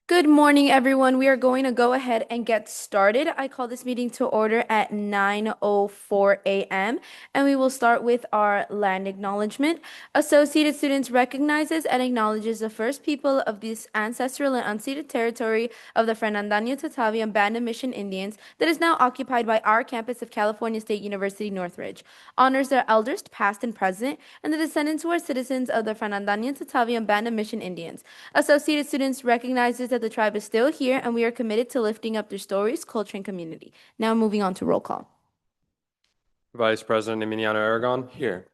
Good morning, everyone. We are going to go ahead and get started. I call this meeting to order at 9:04 a.m. and we will start with our land acknowledgement. Associated Students recognizes and acknowledges the first people of this ancestral and unceded territory of the Fernandano Tataviam Band of Mission Indians that is now occupied by our campus of California State University Northridge. Honors their elders, past and present, and the descendants who are citizens of the Fernandano Tataviam Band of Mission Indians. Associated Students recognizes that the tribe is still here and we are committed to lifting up their stories, culture, and community. Now moving on to roll call. Vice President Emiliano Aragon. Here.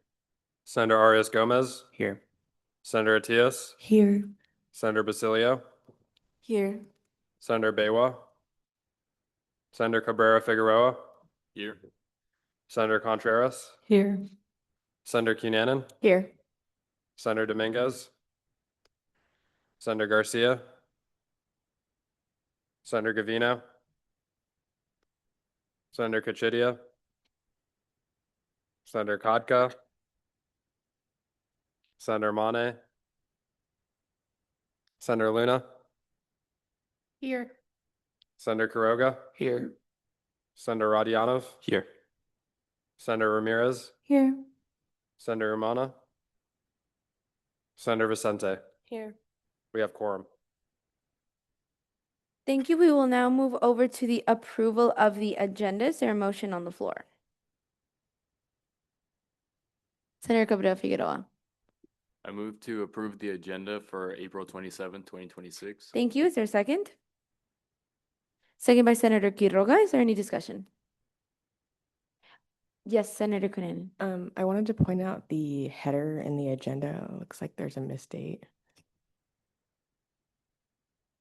Senator Arias Gomez. Here. Senator Atias. Here. Senator Basilio. Here. Senator Baywa. Senator Cabrera Figueroa. Here. Senator Contreras. Here. Senator Cunanan. Here. Senator Dominguez. Senator Garcia. Senator Gavino. Senator Kachidia. Senator Kodka. Senator Mane. Senator Luna. Here. Senator Quiroga. Here. Senator Radianov. Here. Senator Ramirez. Here. Senator Umana. Senator Vicente. Here. We have quorum. Thank you. We will now move over to the approval of the agenda. Is there a motion on the floor? Senator Cabrera Figueroa. I move to approve the agenda for April 27, 2026. Thank you. Is there a second? Second by Senator Quiroga. Is there any discussion? Yes, Senator Cunanan. I wanted to point out the header in the agenda. It looks like there's a misdate.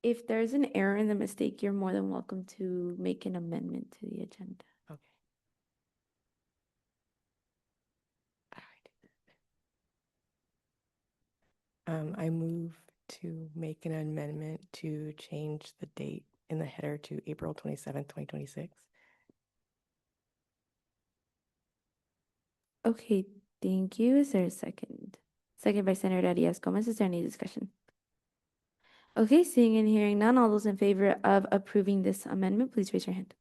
If there's an error in the mistake, you're more than welcome to make an amendment to the agenda. Okay. All right. I move to make an amendment to change the date in the header to April 27th, 2026. Okay, thank you. Is there a second? Second by Senator Arias Gomez. Is there any discussion? Okay, seeing and hearing none, all those in favor of approving this amendment, please raise your hand.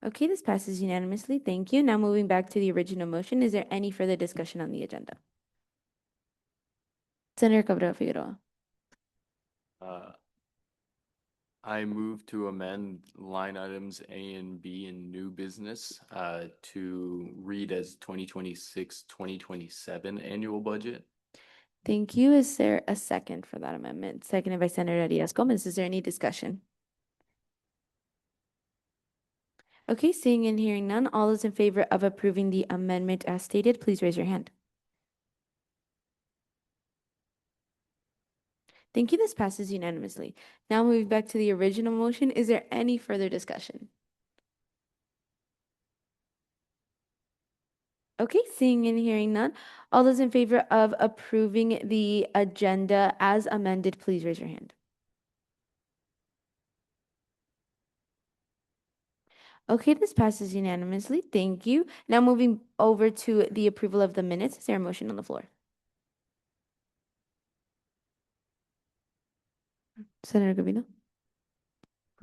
Okay, this passes unanimously. Thank you. Now moving back to the original motion, is there any further discussion on the agenda? Senator Cabrera Figueroa. I move to amend line items A and B in new business to read as 2026-2027 annual budget. Thank you. Is there a second for that amendment? Seconded by Senator Arias Gomez. Is there any discussion? Okay, seeing and hearing none, all those in favor of approving the amendment as stated, please raise your hand. Thank you. This passes unanimously. Now moving back to the original motion, is there any further discussion? Okay, seeing and hearing none, all those in favor of approving the agenda as amended, please raise your hand. Okay, this passes unanimously. Thank you. Now moving over to the approval of the minutes. Is there a motion on the floor? Senator Gavino?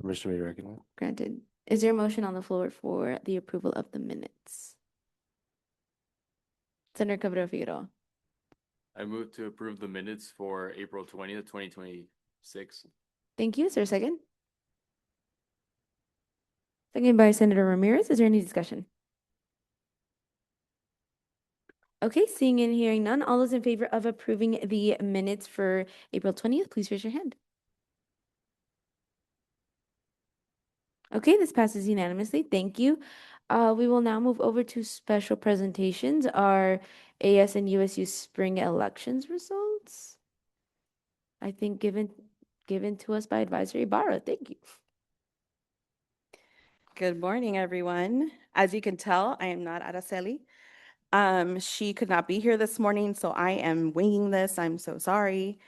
Permission to be recognized. Granted. Is there a motion on the floor for the approval of the minutes? Senator Cabrera Figueroa. I move to approve the minutes for April 20th, 2026. Thank you. Is there a second? Second by Senator Ramirez. Is there any discussion? Okay, seeing and hearing none, all those in favor of approving the minutes for April 20th, please raise your hand. Okay, this passes unanimously. Thank you. We will now move over to special presentations, our AS and USU spring elections results. I think given to us by Advisor Ibarra. Thank you. Good morning, everyone. As you can tell, I am not Araceli. She could not be here this morning, so I am winging this. I'm so sorry.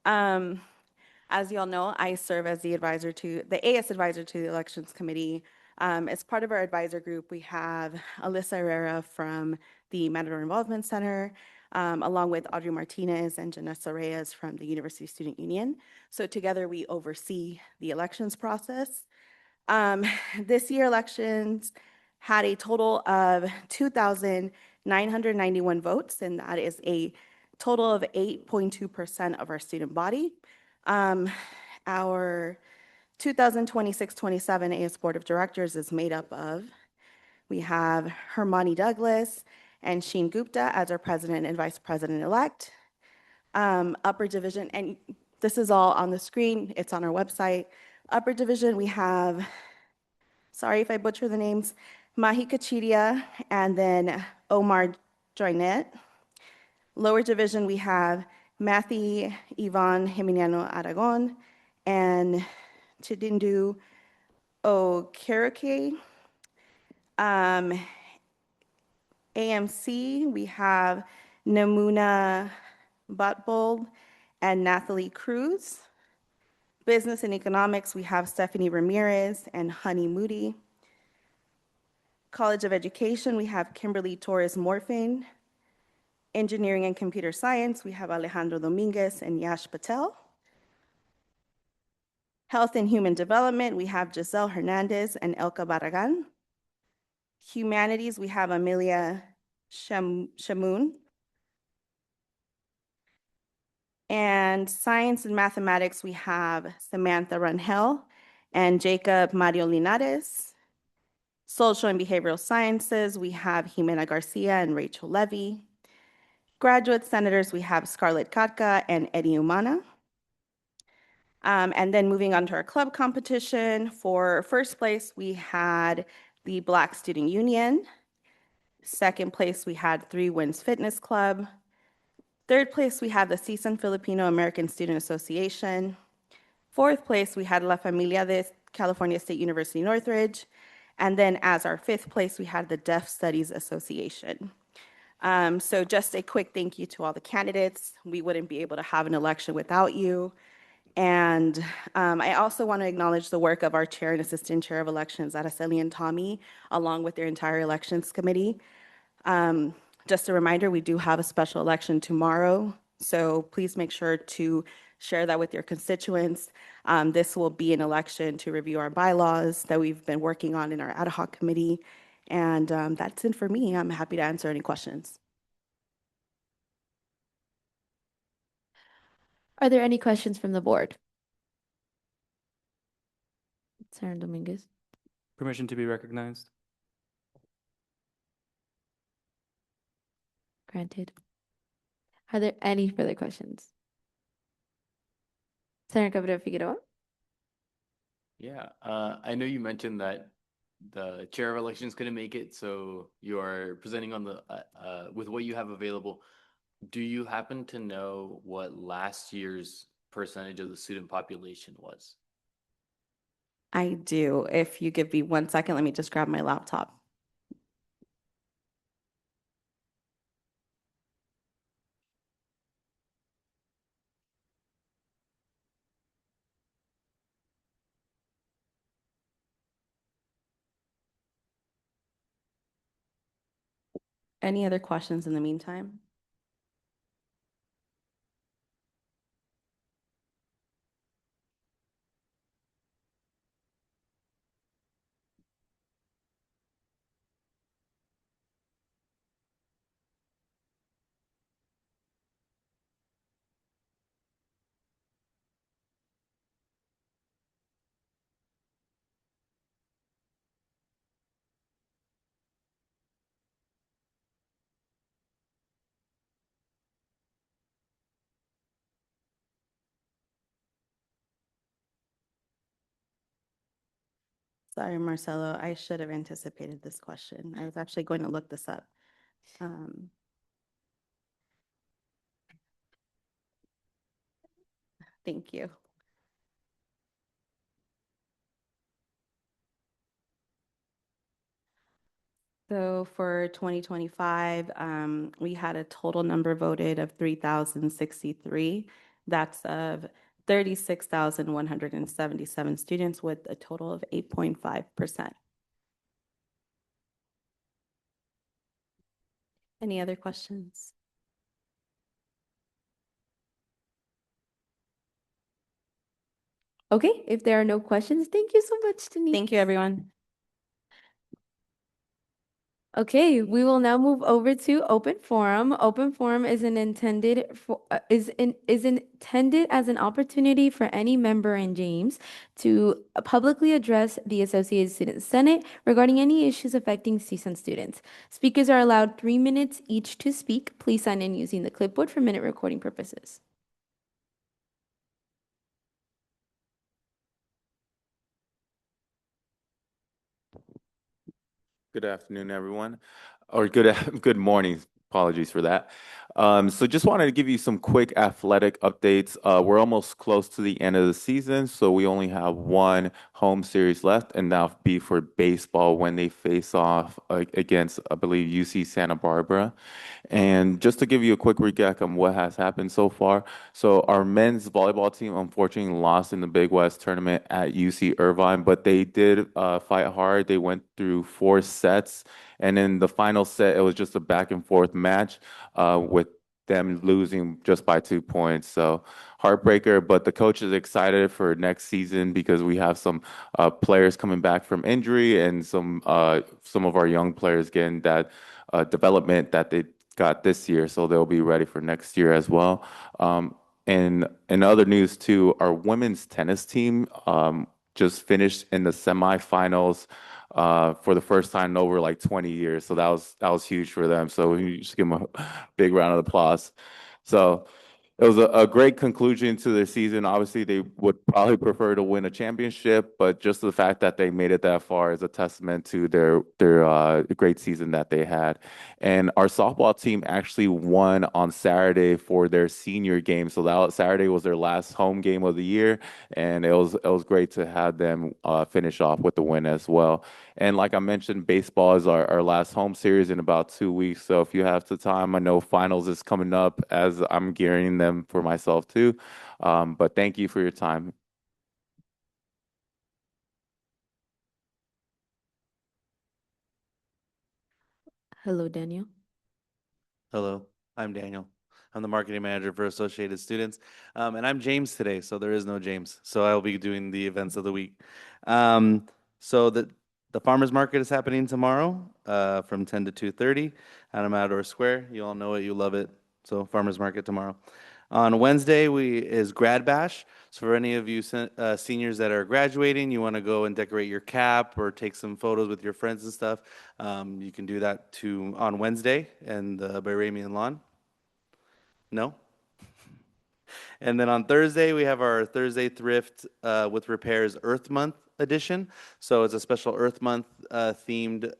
As you all know, I serve as the AS advisor to the Elections Committee. As part of our advisor group, we have Alyssa Herrera from the Matador Involvement Center, along with Audrey Martinez and Janessa Reyes from the University Student Union. So together we oversee the elections process. This year elections had a total of 2,991 votes, and that is a total of 8.2% of our student body. Our 2026-27 AS Board of Directors is made up of, we have Hermione Douglas and Sheen Gupta as our president and vice president-elect. Upper division, and this is all on the screen, it's on our website. Upper division, we have, sorry if I butcher the names, Mahi Kachidia and then Omar Joynet. Lower division, we have Matthew Ivan Jimeniano Aragon and Chidindu Okereke. AMC, we have Namuna Botbold and Nathalie Cruz. Business and Economics, we have Stephanie Ramirez and Honey Moody. College of Education, we have Kimberly Torres Morfin. Engineering and Computer Science, we have Alejandro Dominguez and Yash Patel. Health and Human Development, we have Giselle Hernandez and Elka Barragan. Humanities, we have Amelia Shamoun. And Science and Mathematics, we have Samantha Rangel and Jacob Mario Linares. Social and Behavioral Sciences, we have Jimena Garcia and Rachel Levy. Graduate Senators, we have Scarlett Katka and Eddie Umana. And then moving on to our club competition, for first place, we had the Black Student Union. Second place, we had Three Winds Fitness Club. Third place, we had the CSUN Filipino American Student Association. Fourth place, we had La Familia de California State University Northridge. And then as our fifth place, we had the Deaf Studies Association. So just a quick thank you to all the candidates. We wouldn't be able to have an election without you. And I also want to acknowledge the work of our chair and assistant chair of elections, Araceli and Tommy, along with their entire elections committee. Just a reminder, we do have a special election tomorrow, so please make sure to share that with your constituents. This will be an election to review our bylaws that we've been working on in our ad hoc committee. And that's it for me. I'm happy to answer any questions. Are there any questions from the board? Senator Dominguez. Permission to be recognized. Granted. Are there any further questions? Senator Cabrera Figueroa? Yeah, I know you mentioned that the chair of elections couldn't make it, so you are presenting on the with what you have available. Do you happen to know what last year's percentage of the student population was? I do. If you give me 1 second, let me just grab my laptop. Any other questions in the meantime? Sorry, Marcelo, I should have anticipated this question. I was actually going to look this up. Thank you. So for 2025, we had a total number voted of 3,063. That's of 36,177 students with a total of 8.5%. Any other questions? Okay, if there are no questions, thank you so much, Denise. Thank you, everyone. Okay, we will now move over to open forum. Open forum is an intended for is intended as an opportunity for any member in James to publicly address the Associated Student Senate regarding any issues affecting CSUN students. Speakers are allowed 3 minutes each to speak. Please sign in using the clipboard for minute recording purposes. Good afternoon, everyone, or good morning. Apologies for that. So just wanted to give you some quick athletic updates. We're almost close to the end of the season, so we only have one home series left, and that'll be for baseball when they face off against, I believe, UC Santa Barbara. And just to give you a quick recap on what has happened so far. So our men's volleyball team unfortunately lost in the Big West tournament at UC Irvine, but they did fight hard. They went through 4 sets, and in the final set, it was just a back and forth match with them losing just by 2 points. So heartbreaker, but the coach is excited for next season because we have some players coming back from injury and some of our young players getting that development that they got this year, so they'll be ready for next year as well. And in other news too, our women's tennis team just finished in the semifinals for the first time in over like 20 years. So that was huge for them. So we just give them a big round of applause. So it was a great conclusion to their season. Obviously, they would probably prefer to win a championship, but just the fact that they made it that far is a testament to their great season that they had. And our softball team actually won on Saturday for their senior game. So that Saturday was their last home game of the year, and it was great to have them finish off with the win as well. And like I mentioned, baseball is our last home series in about 2 weeks. So if you have the time, I know finals is coming up as I'm gearing them for myself too. But thank you for your time. Hello, Daniel. Hello, I'm Daniel. I'm the marketing manager for Associated Students. And I'm James today, so there is no James. So I'll be doing the events of the week. So the farmers market is happening tomorrow from 10 to 2:30 at Amador Square. You all know it, you love it. So farmers market tomorrow. On Wednesday is Grad Bash. So for any of you seniors that are graduating, you want to go and decorate your cap or take some photos with your friends and stuff, you can do that on Wednesday and the Bayramian lawn. No? And then on Thursday, we have our Thursday Thrift with Repairs Earth Month edition. So it's a special Earth Month themed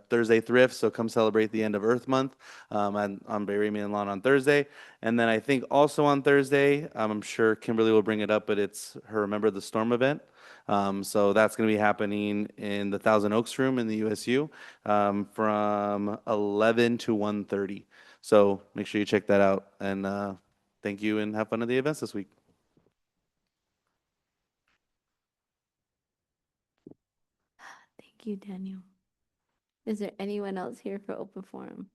Thursday Thrift. So come celebrate the end of Earth Month on Bayramian Lawn on Thursday. And then I think also on Thursday, I'm sure Kimberly will bring it up, but it's her Remember the Storm event. So that's going to be happening in the Thousand Oaks room in the USU from 11 to 1:30. So make sure you check that out. And thank you and have fun at the events this week. Thank you, Daniel. Is there anyone else here for open forum?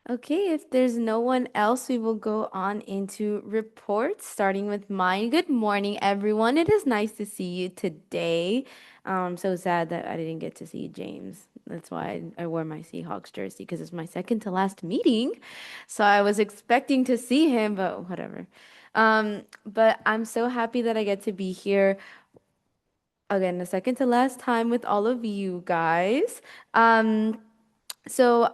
Okay, if there's no one else, we will go on into reports, starting with mine. Good morning, everyone. It is nice to see you today. So sad that I didn't get to see James. That's why I wore my Seahawks jersey because it's my second to last meeting. So I was expecting to see him, but whatever. But I'm so happy that I get to be here again, the second to last time with all of you guys. So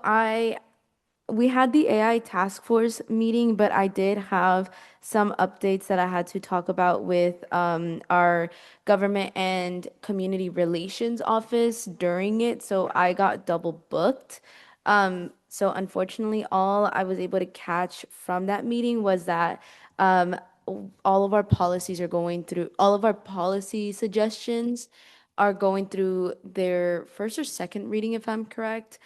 we had the AI task force meeting, but I did have some updates that I had to talk about with our government and community relations office during it. So I got double booked. So unfortunately, all I was able to catch from that meeting was that all of our policies are going through, all of our policy suggestions are going through their first or second reading, if I'm correct.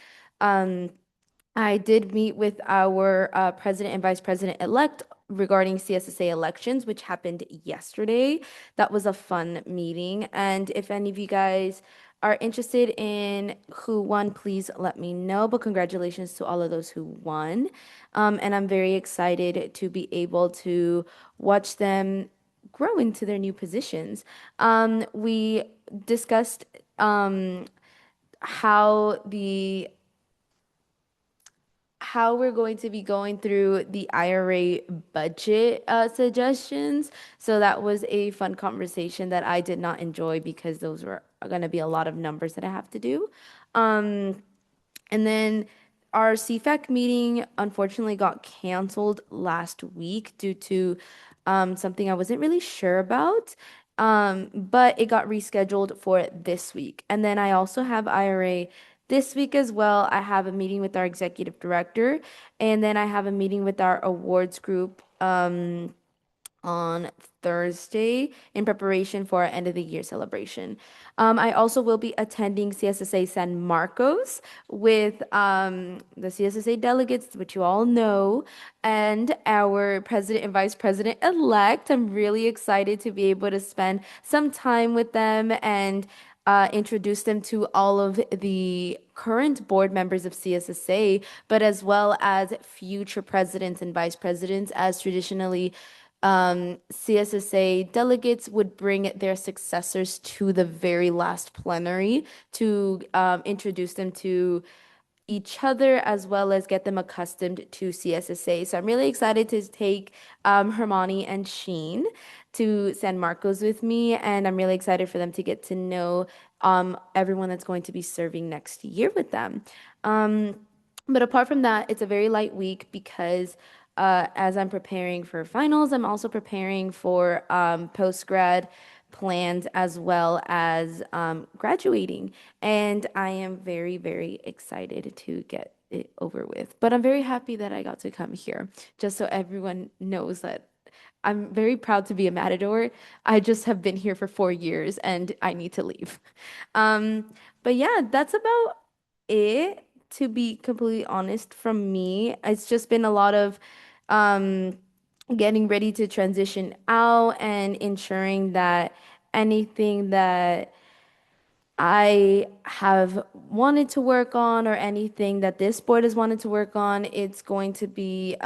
I did meet with our president and vice president-elect regarding CSSA elections, which happened yesterday. That was a fun meeting. And if any of you guys are interested in who won, please let me know. But congratulations to all of those who won. And I'm very excited to be able to watch them grow into their new positions. We discussed how the how we're going to be going through the IRA budget suggestions. So that was a fun conversation that I did not enjoy because those were going to be a lot of numbers that I have to do. Um, and then our CFAC meeting unfortunately got canceled last week due to something I wasn't really sure about. But it got rescheduled for this week. And then I also have IRA this week as well. I have a meeting with our executive director, and then I have a meeting with our awards group. On Thursday in preparation for our end of the year celebration. I also will be attending CSSA San Marcos with the CSSA delegates, which you all know, and our president and vice president elect. I'm really excited to be able to spend some time with them and introduce them to all of the current board members of CSSA, but as well as future presidents and vice presidents, as traditionally CSSA delegates would bring their successors to the very last plenary to introduce them to each other as well as get them accustomed to CSSA. So I'm really excited to take Hermione and Sheen to San Marcos with me, and I'm really excited for them to get to know everyone that's going to be serving next year with them. But apart from that, it's a very light week because as I'm preparing for finals, I'm also preparing for post-grad plans as well as graduating. And I am very, very excited to get it over with. But I'm very happy that I got to come here, just so everyone knows that I'm very proud to be a Matador. I just have been here for 4 years and I need to leave. But yeah, that's about it, to be completely honest, from me. It's just been a lot of um, getting ready to transition out and ensuring that anything that I have wanted to work on or anything that this board has wanted to work on, it's going to be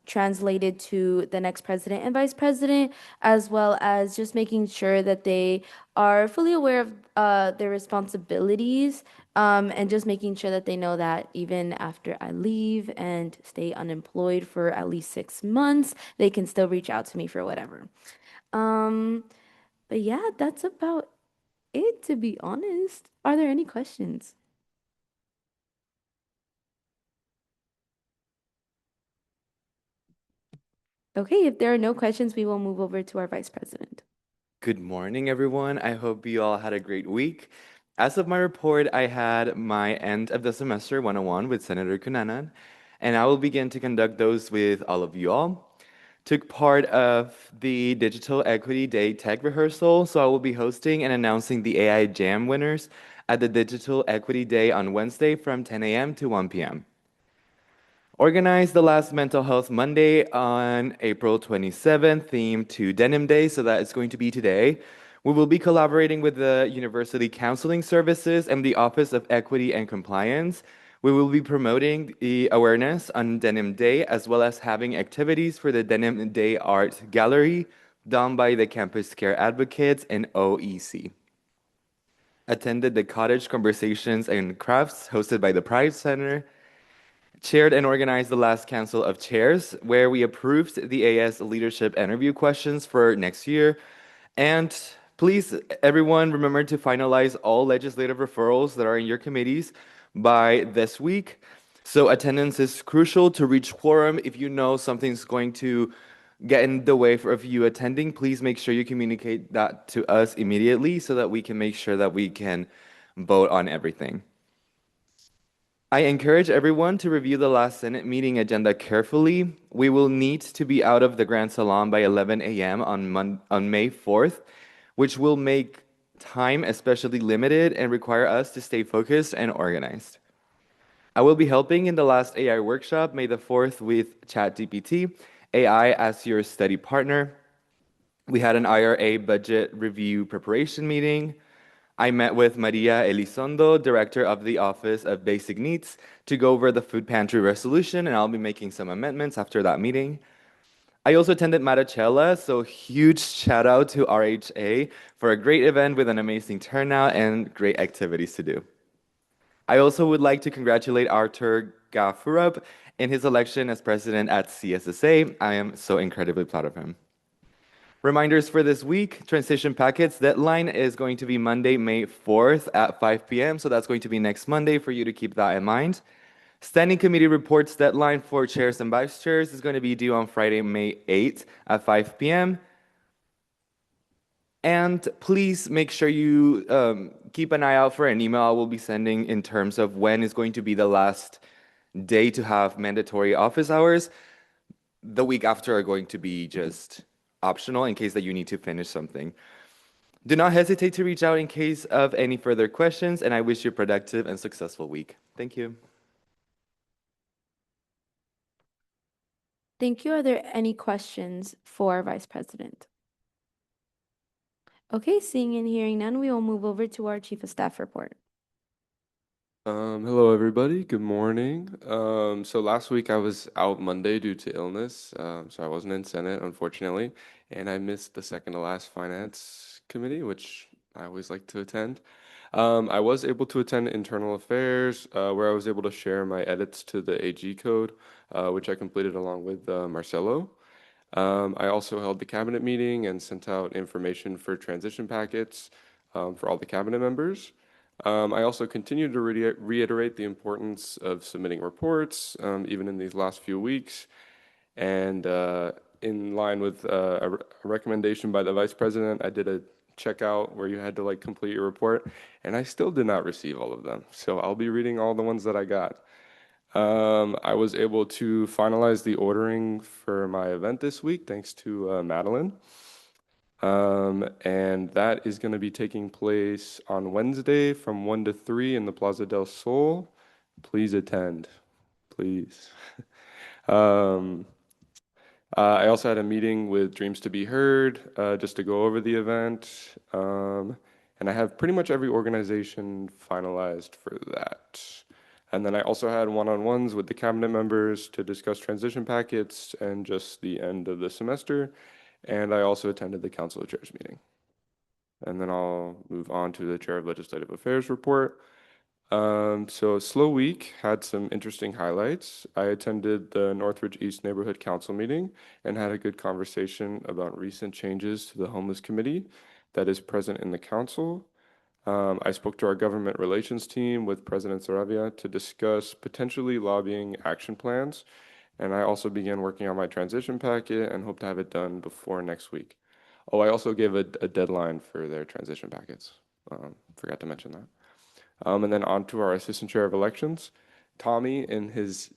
translated to the next president and vice president, as well as just making sure that they are fully aware of their responsibilities, and just making sure that they know that even after I leave and stay unemployed for at least 6 months, they can still reach out to me for whatever. Um, but yeah, that's about it, to be honest. Are there any questions? Okay, if there are no questions, we will move over to our vice president. Good morning, everyone. I hope you all had a great week. As of my report, I had my end of the semester 101 with Senator Cunanan, and I will begin to conduct those with all of you all. Took part of the Digital Equity Day tech rehearsal, so I will be hosting and announcing the AI Jam winners at the Digital Equity Day on Wednesday from 10 a.m. to 1 p.m. Organized the last Mental Health Monday on April 27th, themed to Denim Day, so that is going to be today. We will be collaborating with the University Counseling Services and the Office of Equity and Compliance. We will be promoting the awareness on Denim Day, as well as having activities for the Denim Day Art Gallery done by the Campus Care Advocates and OEC. Attended the Cottage Conversations and Crafts hosted by the Pride Center. Chaired and organized the last Council of Chairs, where we approved the AS leadership interview questions for next year. And please, everyone, remember to finalize all legislative referrals that are in your committees by this week. So attendance is crucial to reach quorum. If you know something's going to get in the way of you attending, please make sure you communicate that to us immediately so that we can make sure that we can vote on everything. I encourage everyone to review the last Senate meeting agenda carefully. We will need to be out of the Grand Salon by 11 a.m. on May 4th, which will make time especially limited and require us to stay focused and organized. I will be helping in the last AI workshop, May the 4th, with ChatGPT, AI as your study partner. We had an IRA budget review preparation meeting. I met with Maria Elizondo, Director of the Office of Basic Needs, to go over the food pantry resolution, and I'll be making some amendments after that meeting. I also attended Marachella, so huge shout out to RHA for a great event with an amazing turnout and great activities to do. I also would like to congratulate Arthur Gafurup in his election as president at CSSA. I am so incredibly proud of him. Reminders for this week, transition packets deadline is going to be Monday, May 4th at 5 p.m. So that's going to be next Monday for you to keep that in mind. Standing committee reports deadline for chairs and vice chairs is going to be due on Friday, May 8th at 5 p.m. And please make sure you keep an eye out for an email I will be sending in terms of when is going to be the last day to have mandatory office hours. The week after are going to be just optional in case that you need to finish something. Do not hesitate to reach out in case of any further questions, and I wish you a productive and successful week. Thank you. Thank you. Are there any questions for Vice President? Okay, seeing and hearing none, we will move over to our Chief of Staff report. Hello, everybody. Good morning. So last week I was out Monday due to illness, so I wasn't in Senate, unfortunately, and I missed the second to last Finance Committee, which I always like to attend. I was able to attend Internal Affairs, where I was able to share my edits to the AG code, which I completed along with Marcelo. I also held the cabinet meeting and sent out information for transition packets for all the cabinet members. I also continue to reiterate the importance of submitting reports, even in these last few weeks. And in line with a recommendation by the Vice President, I did a checkout where you had to like complete your report, and I still did not receive all of them. So I'll be reading all the ones that I got. I was able to finalize the ordering for my event this week, thanks to Madeline. And that is going to be taking place on Wednesday from 1 to 3 in the Plaza del Sol. Please attend, please. I also had a meeting with Dreams to Be Heard, just to go over the event. And I have pretty much every organization finalized for that. And then I also had one-on-ones with the cabinet members to discuss transition packets and just the end of the semester. And I also attended the Council of Chairs meeting. And then I'll move on to the Chair of Legislative Affairs report. So a slow week, had some interesting highlights. I attended the Northridge East Neighborhood Council meeting and had a good conversation about recent changes to the Homeless Committee that is present in the council. I spoke to our government relations team with President Saravia to discuss potentially lobbying action plans. And I also began working on my transition packet and hope to have it done before next week. Oh, I also gave a deadline for their transition packets. Forgot to mention that. And then on to our Assistant Chair of Elections. Tommy, in his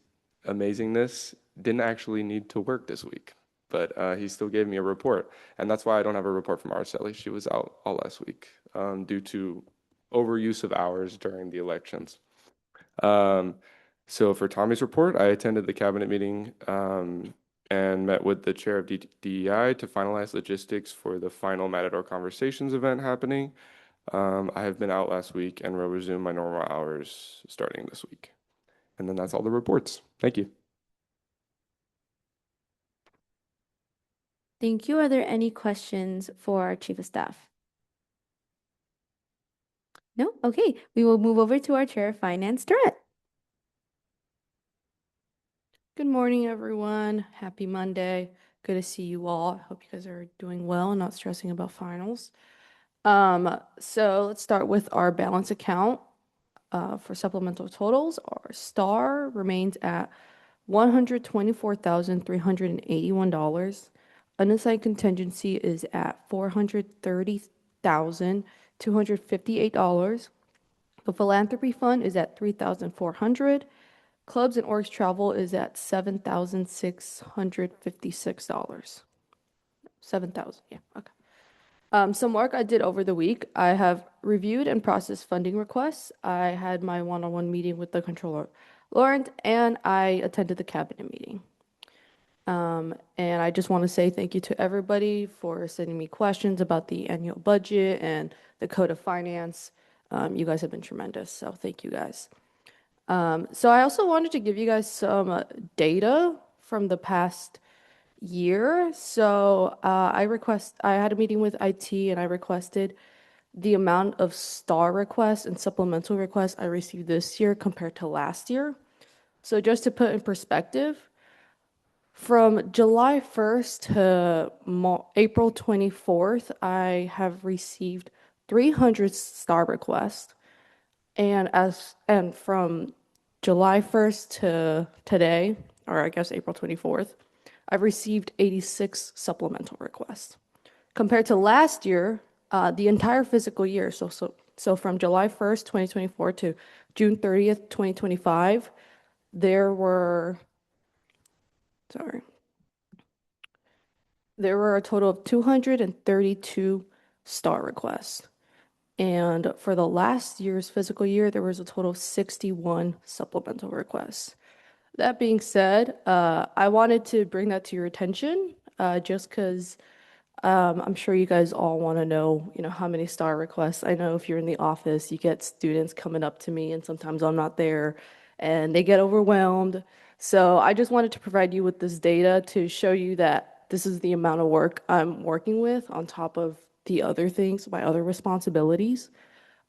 amazingness, didn't actually need to work this week, but he still gave me a report. And that's why I don't have a report from Araceli. She was out all last week due to overuse of hours during the elections. So for Tommy's report, I attended the cabinet meeting and met with the chair of DEI to finalize logistics for the final Matador Conversations event happening. I have been out last week and will resume my normal hours starting this week. And then that's all the reports. Thank you. Thank you. Are there any questions for our Chief of Staff? No? Okay. We will move over to our Chair of Finance, Durrett. Good morning, everyone. Happy Monday. Good to see you all. I hope you guys are doing well and not stressing about finals. So let's start with our balance account. For supplemental totals, our star remains at $124,381. Unassigned contingency is at $430,258. The philanthropy fund is at $3,400. Clubs and orgs travel is at $7,656. 7,000, yeah, okay. Some work I did over the week. I have reviewed and processed funding requests. I had my one-on-one meeting with the controller, Laurent, and I attended the cabinet meeting. And I just want to say thank you to everybody for sending me questions about the annual budget and the Code of Finance. You guys have been tremendous, so thank you guys. So I also wanted to give you guys some data from the past year. So I had a meeting with IT and I requested the amount of star requests and supplemental requests I received this year compared to last year. So just to put in perspective, from July 1st to April 24th, I have received 300 star requests. And from July 1st to today, or I guess April 24th, I've received 86 supplemental requests. Compared to last year, the entire fiscal year, so from July 1st, 2024 to June 30th, 2025, there were a total of 232 star requests. And for the last year's fiscal year, there was a total of 61 supplemental requests. That being said, I wanted to bring that to your attention, just because I'm sure you guys all want to know, how many star requests. I know if you're in the office, you get students coming up to me, and sometimes I'm not there, and they get overwhelmed. So I just wanted to provide you with this data to show you that this is the amount of work I'm working with on top of the other things, my other responsibilities.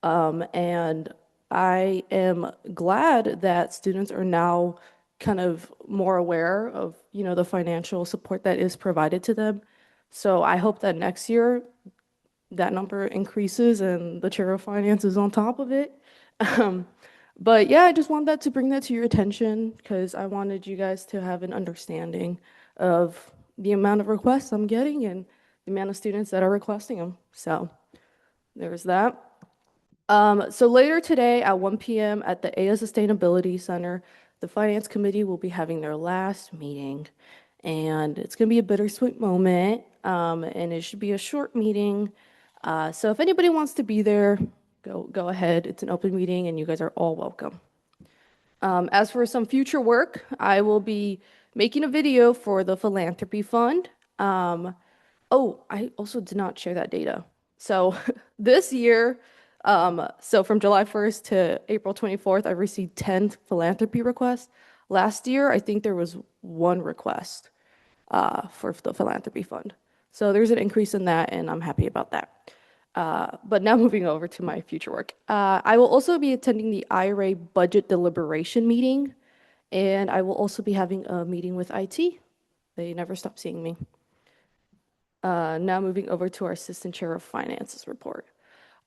And I am glad that students are now kind of more aware of, the financial support that is provided to them. So I hope that next year that number increases and the chair of finance is on top of it. But yeah, I just wanted to bring that to your attention because I wanted you guys to have an understanding of the amount of requests I'm getting and the amount of students that are requesting them. So there's that. So later today at 1 p.m. at the AYA Sustainability Center, the Finance Committee will be having their last meeting. And it's going to be a bittersweet moment, and it should be a short meeting. So if anybody wants to be there, go ahead. It's an open meeting, and you guys are all welcome. As for some future work, I will be making a video for the Philanthropy Fund. Oh, I also did not share that data. So this year, so from July 1st to April 24th, I received 10 philanthropy requests. Last year, I think there was one request for the Philanthropy Fund. So there's an increase in that, and I'm happy about that. But now moving over to my future work. I will also be attending the IRA budget deliberation meeting, and I will also be having a meeting with IT. They never stop seeing me. Now moving over to our Assistant Chair of Finances report.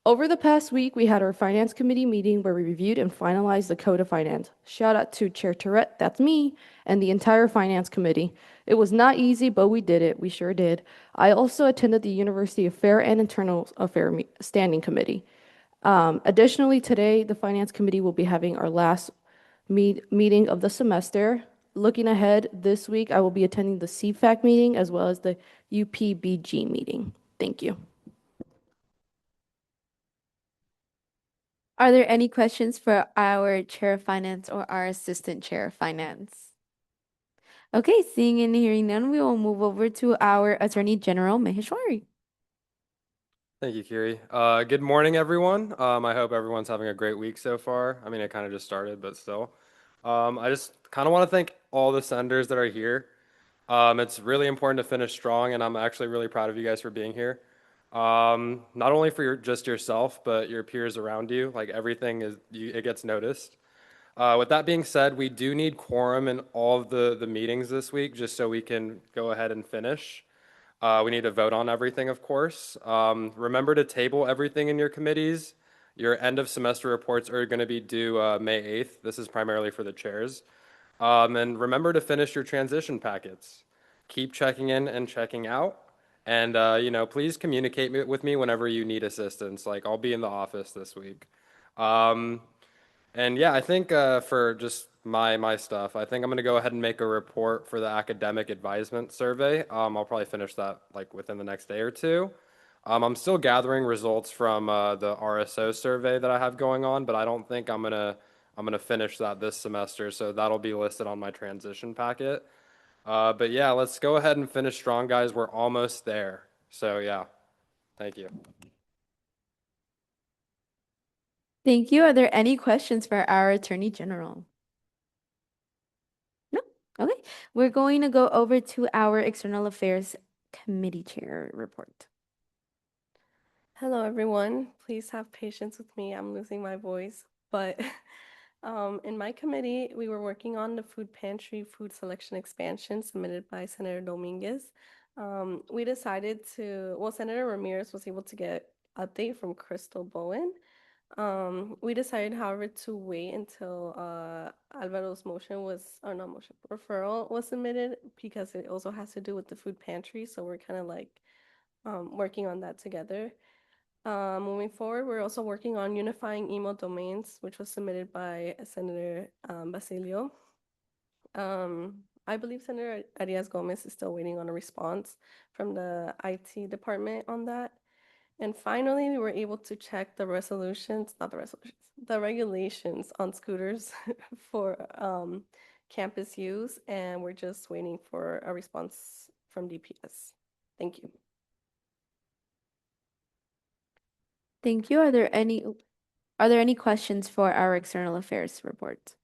Over the past week, we had our Finance Committee meeting where we reviewed and finalized the Code of Finance. Shout out to Chair Tourette, that's me, and the entire Finance Committee. It was not easy, but we did it. We sure did. I also attended the University Affair and Internal Affair Standing Committee. Additionally, today, the Finance Committee will be having our last meeting of the semester. Looking ahead, this week, I will be attending the CFAC meeting as well as the UPBG meeting. Thank you. Are there any questions for our Chair of Finance or our Assistant Chair of Finance? Okay, seeing and hearing none, we will move over to our Attorney General, Maheshwari. Thank you, Kiri. Good morning, everyone. I hope everyone's having a great week so far. I mean, it kind of just started, but still. I just kind of want to thank all the senators that are here. It's really important to finish strong, and I'm actually really proud of you guys for being here. Not only for just yourself, but your peers around you. Like everything it gets noticed. With that being said, we do need quorum in all of the meetings this week, just so we can go ahead and finish. We need to vote on everything, of course. Remember to table everything in your committees. Your end of semester reports are going to be due May 8th. This is primarily for the chairs. And remember to finish your transition packets. Keep checking in and checking out. And, please communicate with me whenever you need assistance. Like, I'll be in the office this week. And yeah, I think for just my stuff, I think I'm going to go ahead and make a report for the academic advisement survey. I'll probably finish that like within the next day or two. I'm still gathering results from the RSO survey that I have going on, but I don't think I'm gonna finish that this semester. So that'll be listed on my transition packet. But yeah, let's go ahead and finish strong, guys. We're almost there. So yeah, thank you. Thank you. Are there any questions for our Attorney General? No? Okay. We're going to go over to our External Affairs Committee Chair report. Hello, everyone. Please have patience with me. I'm losing my voice. But in my committee, we were working on the food pantry food selection expansion submitted by Senator Dominguez. We decided Senator Ramirez was able to get update from Crystal Bowen. We decided, however, to wait until Alvaro's referral was submitted because it also has to do with the food pantry. So we're kind of like working on that together. Moving forward, we're also working on unifying email domains, which was submitted by Senator Basilio. I believe Senator Arias Gomez is still waiting on a response from the IT department on that. And finally, we were able to check the regulations on scooters for campus use, and we're just waiting for a response from DPS. Thank you. Thank you. Are there any questions for our External Affairs report?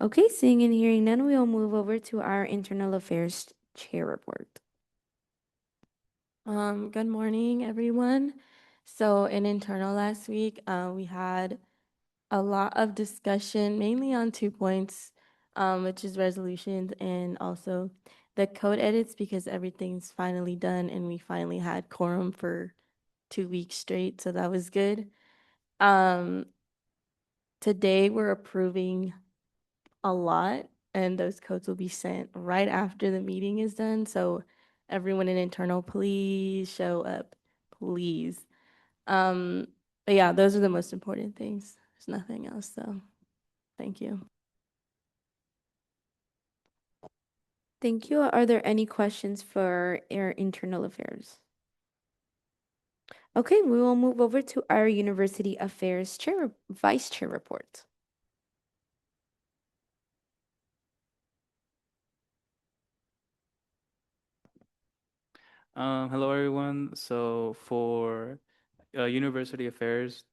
Okay, seeing and hearing none, we'll move over to our Internal Affairs Chair report. Good morning, everyone. So in internal last week, we had a lot of discussion, mainly on 2 points, which is resolutions and also the code edits, because everything's finally done and we finally had quorum for 2 weeks straight, so that was good. Today we're approving a lot, and those codes will be sent right after the meeting is done. So everyone in internal, please show up, please. But yeah, those are the most important things. There's nothing else, so thank you. Thank you. Are there any questions for our Internal Affairs? Okay, we will move over to our University Affairs Vice Chair report. Hello, everyone. So for University Affairs,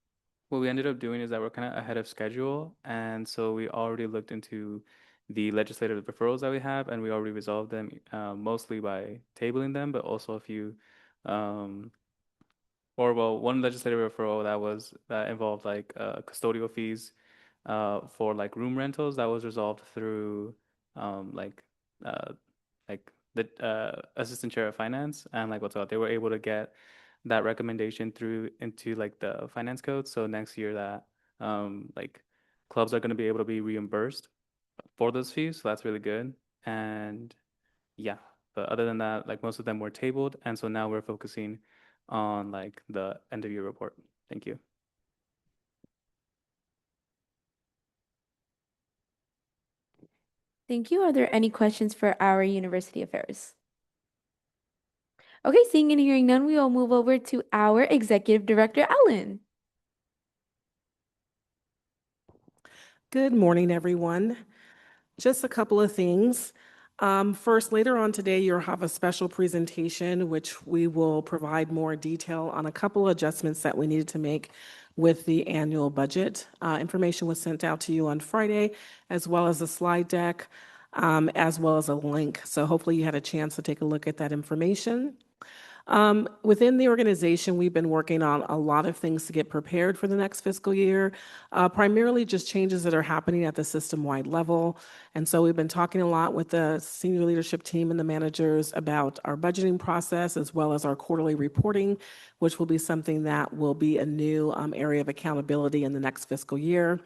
what we ended up doing is that we're kind of ahead of schedule. And so we already looked into the legislative referrals that we have, and we already resolved them mostly by tabling them, but also a few, one legislative referral that involved like custodial fees for like room rentals that was resolved through like the assistant chair of finance and like they were able to get that recommendation through into like the finance code. So next year that like clubs are going to be able to be reimbursed for those fees. So that's really good. And yeah, but other than that, like most of them were tabled. And so now we're focusing on like the end of year report. Thank you. Thank you. Are there any questions for our University Affairs? Okay, seeing and hearing none, we will move over to our Executive Director, Ellen. Good morning, everyone. Just a couple of things. First, later on today, you'll have a special presentation, which we will provide more detail on a couple of adjustments that we needed to make with the annual budget. Information was sent out to you on Friday, as well as a slide deck, as well as a link. So hopefully you had a chance to take a look at that information. Within the organization, we've been working on a lot of things to get prepared for the next fiscal year, primarily just changes that are happening at the system-wide level. And so we've been talking a lot with the senior leadership team and the managers about our budgeting process, as well as our quarterly reporting, which will be something that will be a new area of accountability in the next fiscal year.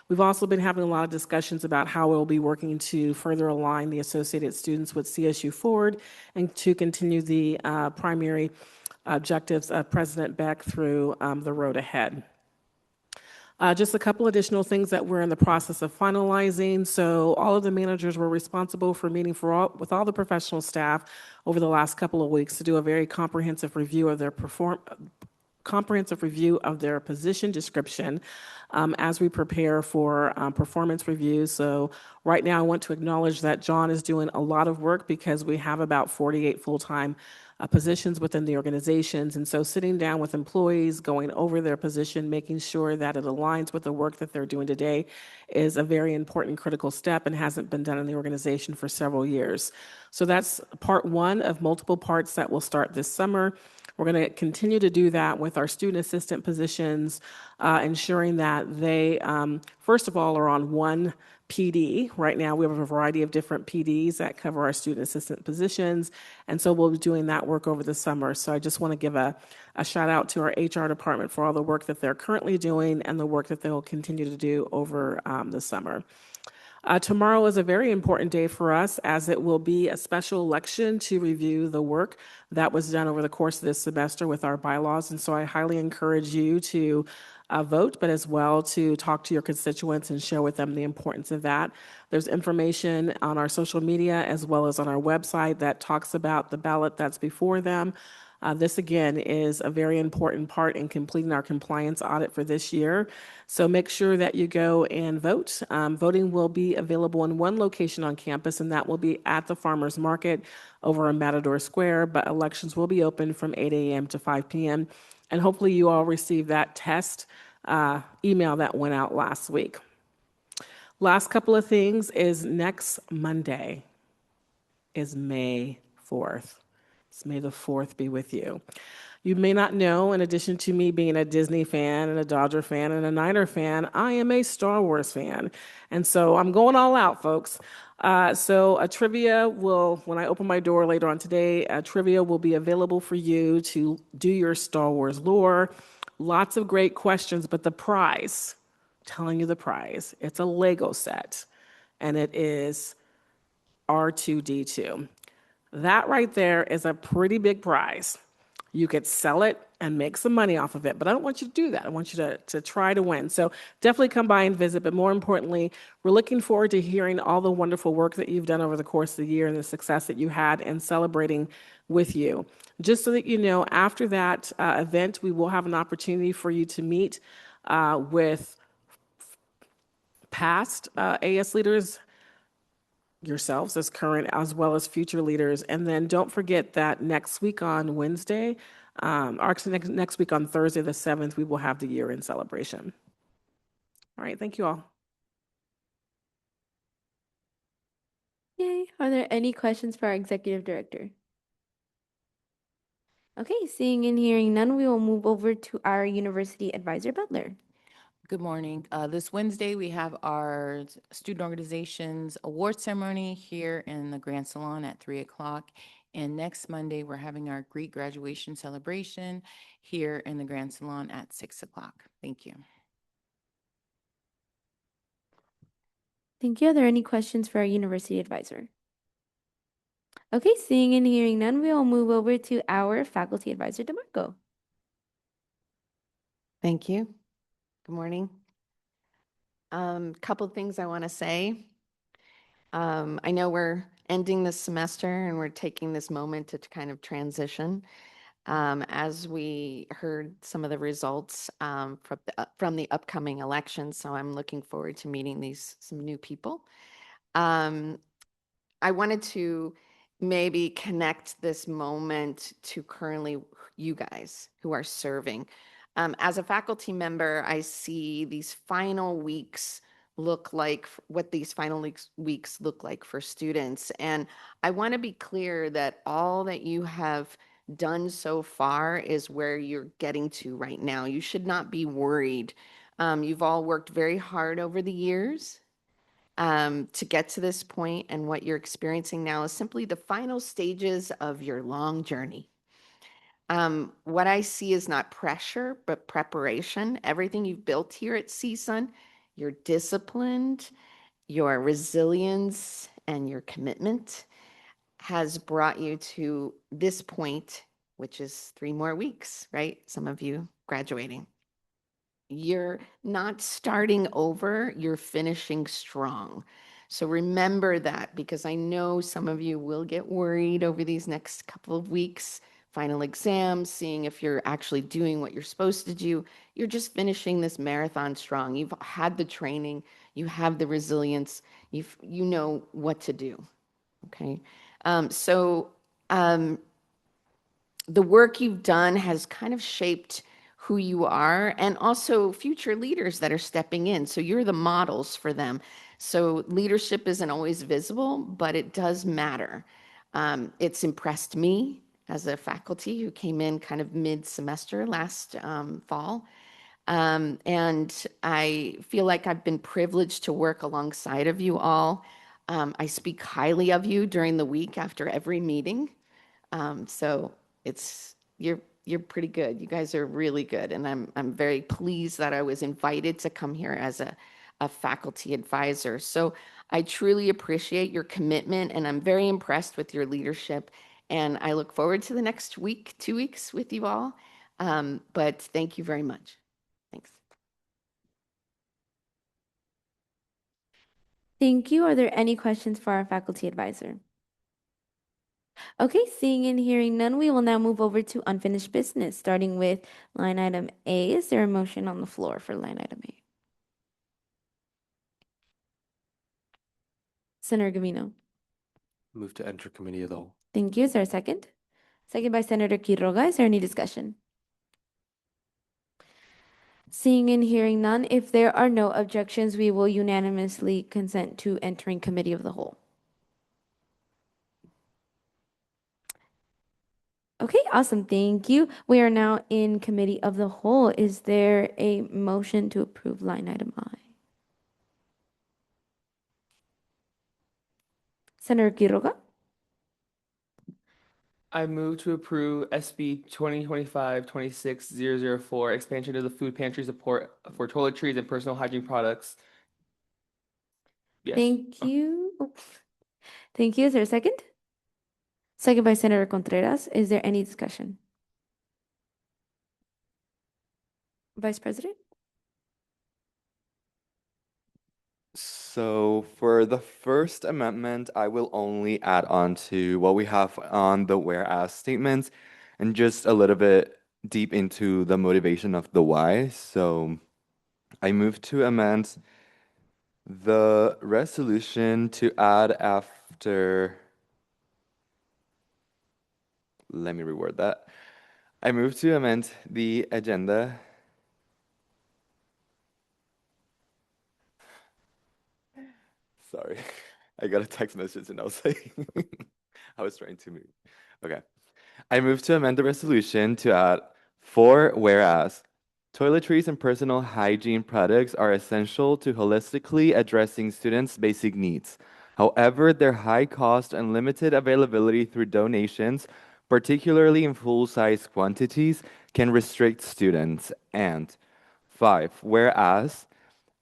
We've also been having a lot of discussions about how we'll be working to further align the associated students with CSU Forward and to continue the primary objectives of President Beck through the road ahead. Just a couple additional things that we're in the process of finalizing. So all of the managers were responsible for meeting with all the professional staff over the last couple of weeks to do a very comprehensive review of their comprehensive review of their position description as we prepare for performance reviews. So right now, I want to acknowledge that John is doing a lot of work because we have about 48 full-time positions within the organizations. And so sitting down with employees, going over their position, making sure that it aligns with the work that they're doing today is a very important critical step and hasn't been done in the organization for several years. So that's part one of multiple parts that will start this summer. We're going to continue to do that with our student assistant positions, ensuring that they, first of all, are on one PD. Right now, we have a variety of different PDs that cover our student assistant positions, and so we'll be doing that work over the summer. So I just want to give a shout out to our HR department for all the work that they're currently doing and the work that they will continue to do over the summer. Tomorrow is a very important day for us as it will be a special election to review the work that was done over the course of this semester with our bylaws. And so I highly encourage you to vote, but as well to talk to your constituents and share with them the importance of that. There's information on our social media as well as on our website that talks about the ballot that's before them. This, again, is a very important part in completing our compliance audit for this year. So make sure that you go and vote. Voting will be available in one location on campus, and that will be at the Farmers Market over in Matador Square, but elections will be open from 8 a.m. to 5 p.m. And hopefully you all received that test email that went out last week. Last couple of things is next Monday is May 4th. May the 4th be with you. You may not know, in addition to me being a Disney fan and a Dodger fan and a Niner fan, I am a Star Wars fan. And so I'm going all out, folks. So a trivia will, when I open my door later on today, a trivia will be available for you to do your Star Wars lore. Lots of great questions, but the prize, telling you the prize, it's a Lego set, and it is R2-D2. That right there is a pretty big prize. You could sell it and make some money off of it, but I don't want you to do that. I want you to try to win. So definitely come by and visit, but more importantly, we're looking forward to hearing all the wonderful work that you've done over the course of the year and the success that you had and celebrating with you. Just so that you know, after that event, we will have an opportunity for you to meet with past AS leaders, yourselves as current as well as future leaders. And then don't forget that next week on Wednesday, or actually next week on Thursday the 7th, we will have the year-end celebration. All right, thank you all. Yay. Are there any questions for our executive director? Okay, seeing and hearing none, we will move over to our university advisor, Butler. Good morning. This Wednesday, we have our student organizations award ceremony here in the Grand Salon at 3 o'clock. And next Monday, we're having our Greek graduation celebration here in the Grand Salon at 6 o'clock. Thank you. Thank you. Are there any questions for our university advisor? Okay, seeing and hearing none, we will move over to our faculty advisor, DeMarco. Thank you. Good morning. Couple things I want to say. I know we're ending this semester and we're taking this moment to kind of transition. As we heard some of the results from the upcoming elections, so I'm looking forward to meeting some new people. I wanted to maybe connect this moment to currently you guys who are serving. As a faculty member, I see these final weeks look like what these final weeks look like for students. And I want to be clear that all that you have done so far is where you're getting to right now. You should not be worried. You've all worked very hard over the years to get to this point, and what you're experiencing now is simply the final stages of your long journey. What I see is not pressure, but preparation. Everything you've built here at CSUN, your disciplined, your resilience, and your commitment has brought you to this point, which is 3 more weeks, right? Some of you graduating. You're not starting over, you're finishing strong. So remember that, because I know some of you will get worried over these next couple of weeks. final exams, seeing if you're actually doing what you're supposed to do. You're just finishing this marathon strong. You've had the training, you have the resilience, you know what to do. Okay. So the work you've done has kind of shaped who you are and also future leaders that are stepping in. So you're the models for them. So leadership isn't always visible, but it does matter. It's impressed me as a faculty who came in kind of mid-semester last fall. And I feel like I've been privileged to work alongside of you all. I speak highly of you during the week after every meeting. So you're pretty good. You guys are really good, and I'm very pleased that I was invited to come here as a faculty advisor. So I truly appreciate your commitment, and I'm very impressed with your leadership. And I look forward to the next week, 2 weeks with you all. But thank you very much. Thanks. Thank you. Are there any questions for our faculty advisor? Okay, seeing and hearing none, we will now move over to unfinished business, starting with line item A. Is there a motion on the floor for line item A? Senator Gavino. Move to enter committee of the whole. Thank you. Is there a second? Second by Senator Quiroga. Is there any discussion? Seeing and hearing none, if there are no objections, we will unanimously consent to entering committee of the whole. Okay, awesome. Thank you. We are now in committee of the whole. Is there a motion to approve line item I? Senator Quiroga. I move to approve SB 2025-26004, expansion of the food pantry support for toiletries and personal hygiene products. Yes. Thank you. Thank you. Is there a second? Second by Senator Contreras. Is there any discussion? Vice President? So for the first amendment, I will only add on to what we have on the whereas statements and just a little bit deep into the motivation of the why. So I move to amend the resolution to add after, let me reword that. I move to amend the agenda. Sorry, I got a text message and I was like, I was trying to move. Okay. I move to amend the resolution to add 4 whereas toiletries and personal hygiene products are essential to holistically addressing students' basic needs. However, their high cost and limited availability through donations, particularly in full-size quantities, can restrict students. And 5, whereas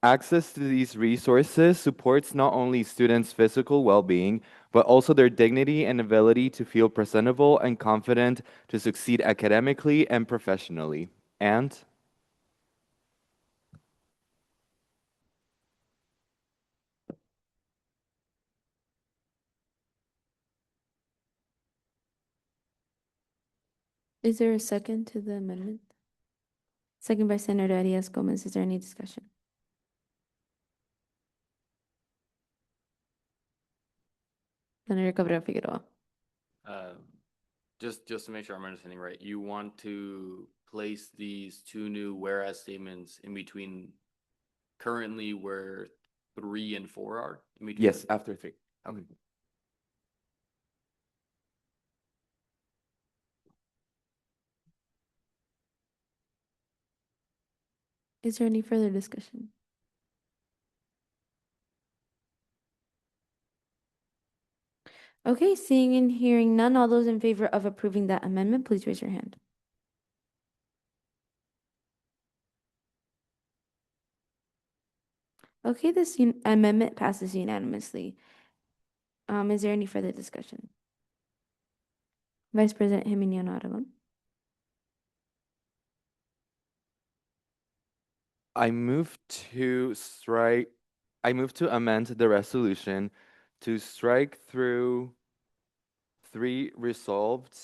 access to these resources supports not only students' physical well-being, but also their dignity and ability to feel presentable and confident to succeed academically and professionally. And Is there a second to the amendment? Second by Senator Arias Gomez. Is there any discussion? Senator Cabrera Figueroa. Just to make sure I'm understanding right, you want to place these 2 new whereas statements in between currently where 3 and 4 are? In between yes, them? after 3. Okay. Is there any further discussion? Okay, seeing and hearing none, all those in favor of approving that amendment, please raise your hand. Okay, this amendment passes unanimously. Is there any further discussion? Vice President Jimeniano Aragon. I move to amend the resolution to strike through 3 resolved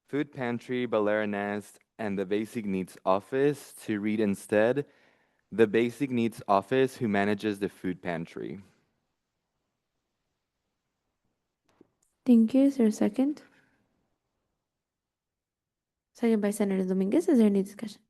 food pantry, Balera Nest, and the basic needs office to read instead the basic needs office who manages the food pantry. Thank you. Is there a second? Second by Senator Dominguez. Is there any discussion?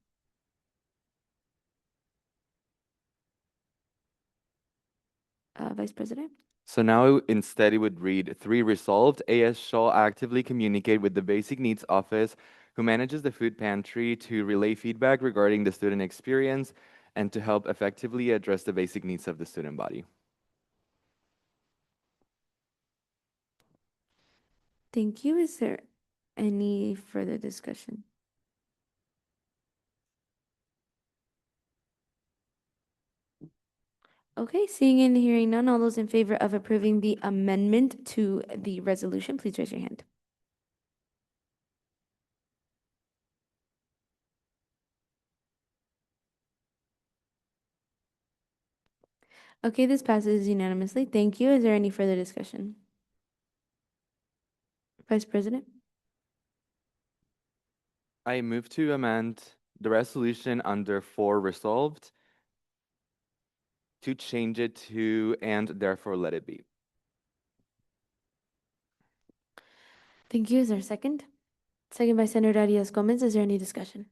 Vice President? So now instead it would read 3 resolved. AS shall actively communicate with the basic needs office who manages the food pantry to relay feedback regarding the student experience and to help effectively address the basic needs of the student body. Thank you. Is there any further discussion? Okay, seeing and hearing none, all those in favor of approving the amendment to the resolution, please raise your hand. Okay, this passes unanimously. Thank you. Is there any further discussion? Vice President? I move to amend the resolution under 4 resolved to change it to and therefore let it be. Thank you. Is there a second? Second by Senator Arias Gomez. Is there any discussion?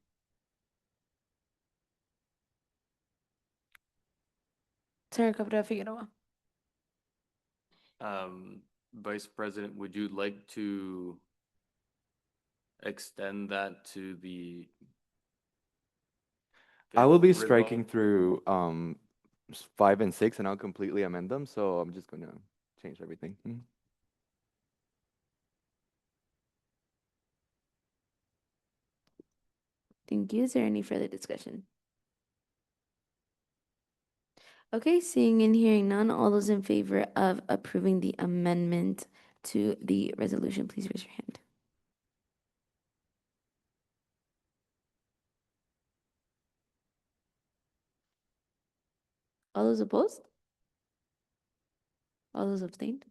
Senator Cabrera Figueroa. Vice President, would you like to extend that to the I will be fifth striking resolve? through 5 and 6 and I'll completely amend them, so I'm just going to change everything. Thank you. Is there any further discussion? Okay, seeing and hearing none, all those in favor of approving the amendment to the resolution, please raise your hand. All those opposed? All those abstained?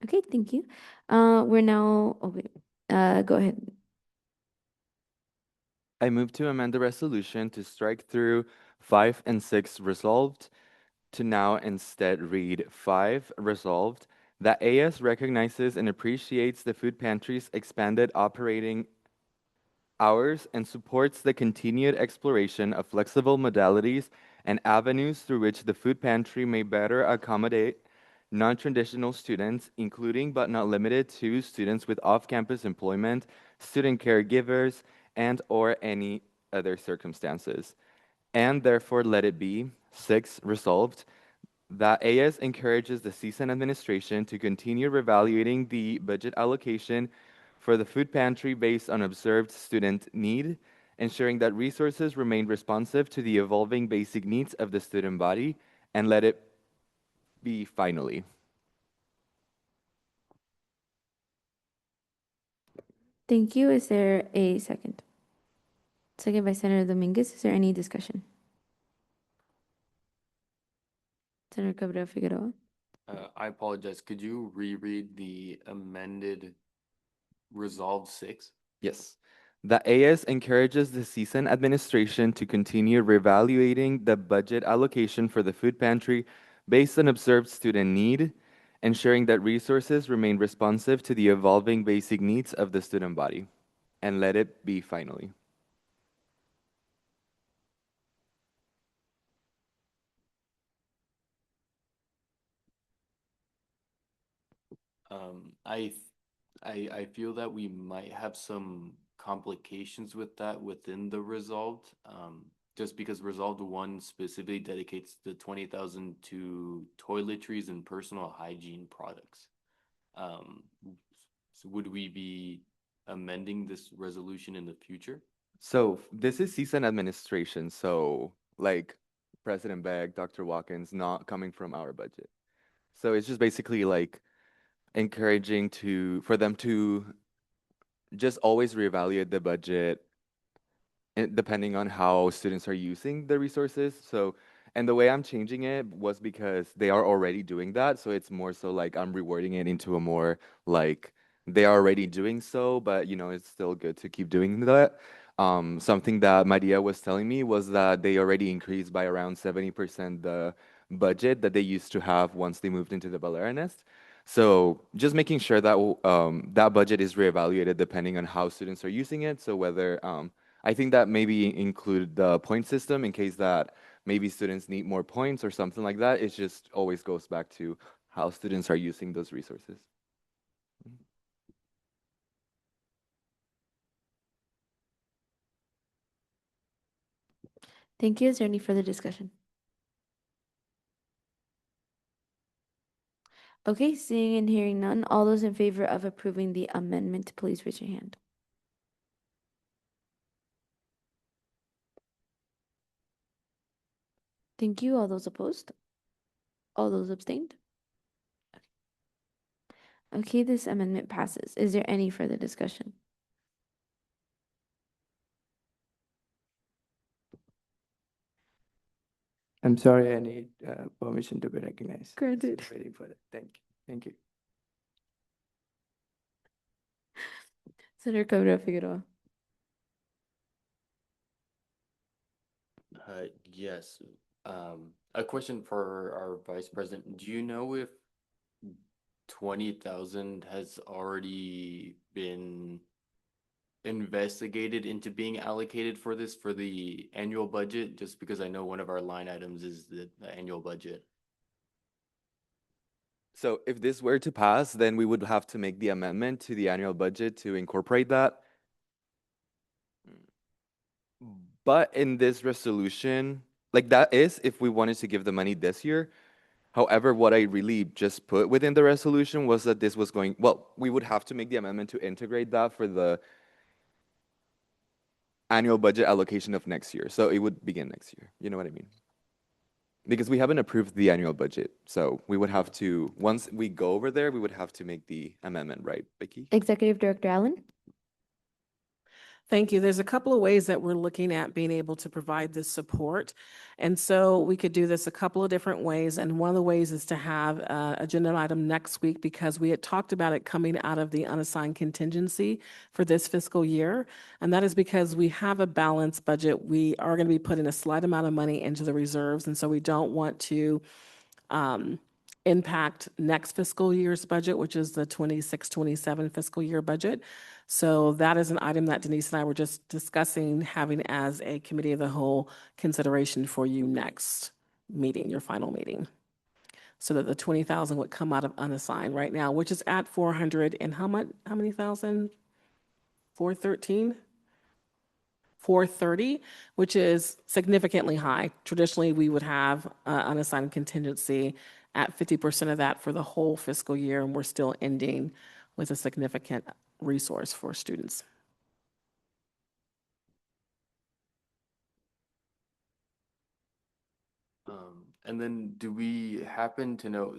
Okay, thank you. We're now, oh wait, go ahead. I move to amend the resolution to strike through 5 and 6 resolved to now instead read 5 resolved that AS recognizes and appreciates the food pantry's expanded operating hours and supports the continued exploration of flexible modalities and avenues through which the food pantry may better accommodate non-traditional students, including but not limited to students with off-campus employment, student caregivers, and/or any other circumstances. And therefore, let it be 6 resolved that AS encourages the CSUN administration to continue reevaluating the budget allocation for the food pantry based on observed student need, ensuring that resources remain responsive to the evolving basic needs of the student body, and let it be finally. Thank you. Is there a second? Second by Senator Dominguez. Is there any discussion? Senator Cabrera Figueroa. I apologize. Could you reread the amended Resolve 6? Yes. The AS encourages the CSUN administration to continue reevaluating the budget allocation for the food pantry based on observed student need, ensuring that resources remain responsive to the evolving basic needs of the student body. And let it be finally. I feel that we might have some complications with that within the resolved, just because resolved 1 specifically dedicates the 20,000 to toiletries and personal hygiene products. So would we be amending this resolution in the future? So this is CSUN administration, so like President Beck, Dr. Watkins, not coming from our budget. So it's just basically like encouraging for them to just always reevaluate the budget depending on how students are using the resources. So, and the way I'm changing it was because they are already doing that. So it's more so like I'm rewording it into a more like they are already doing so, but it's still good to keep doing that. Something that Maria was telling me was that they already increased by around 70% the budget that they used to have once they moved into the Valera Nest. So just making sure that that budget is reevaluated depending on how students are using it. So whether I think that maybe include the point system in case that maybe students need more points or something like that. It just always goes back to how students are using those resources. Thank you. Is there any further discussion? Okay, seeing and hearing none, all those in favor of approving the amendment, please raise your hand. Thank you. All those opposed? All those abstained? Okay, this amendment passes. Is there any further discussion? I'm sorry, I need permission to be recognized. Granted. Still waiting for it. Thank you. Thank you. Senator Cabrera Figueroa. Yes. A question for our Vice President. Do you know if 20,000 has already been investigated into being allocated for this for the annual budget? Just because I know one of our line items is the annual budget. So if this were to pass, then we would have to make the amendment to the annual budget to incorporate that. But in this resolution, like that is if we wanted to give the money this year. However, what I really just put within the resolution was that this was going, well, we would have to make the amendment to integrate that for the annual budget allocation of next year. So it would begin next year. You know what I mean? Because we haven't approved the annual budget. So we would have to, once we go over there, we would have to make the amendment, right, Becky? Executive Director Allen? Thank you. There's a couple of ways that we're looking at being able to provide this support. And so we could do this a couple of different ways. And one of the ways is to have an agenda item next week because we had talked about it coming out of the unassigned contingency for this fiscal year. And that is because we have a balanced budget. We are going to be putting a slight amount of money into the reserves. And so we don't want to impact next fiscal year's budget, which is the 26-27 fiscal year budget. So that is an item that Denise and I were just discussing having as a committee of the whole consideration for you next meeting, your final meeting. So that the 20,000 would come out of unassigned right now, which is at 400 and how many thousand? 413? 430, which is significantly high. Traditionally, we would have unassigned contingency at 50% of that for the whole fiscal year, and we're still ending with a significant resource for students. And then do we happen to know,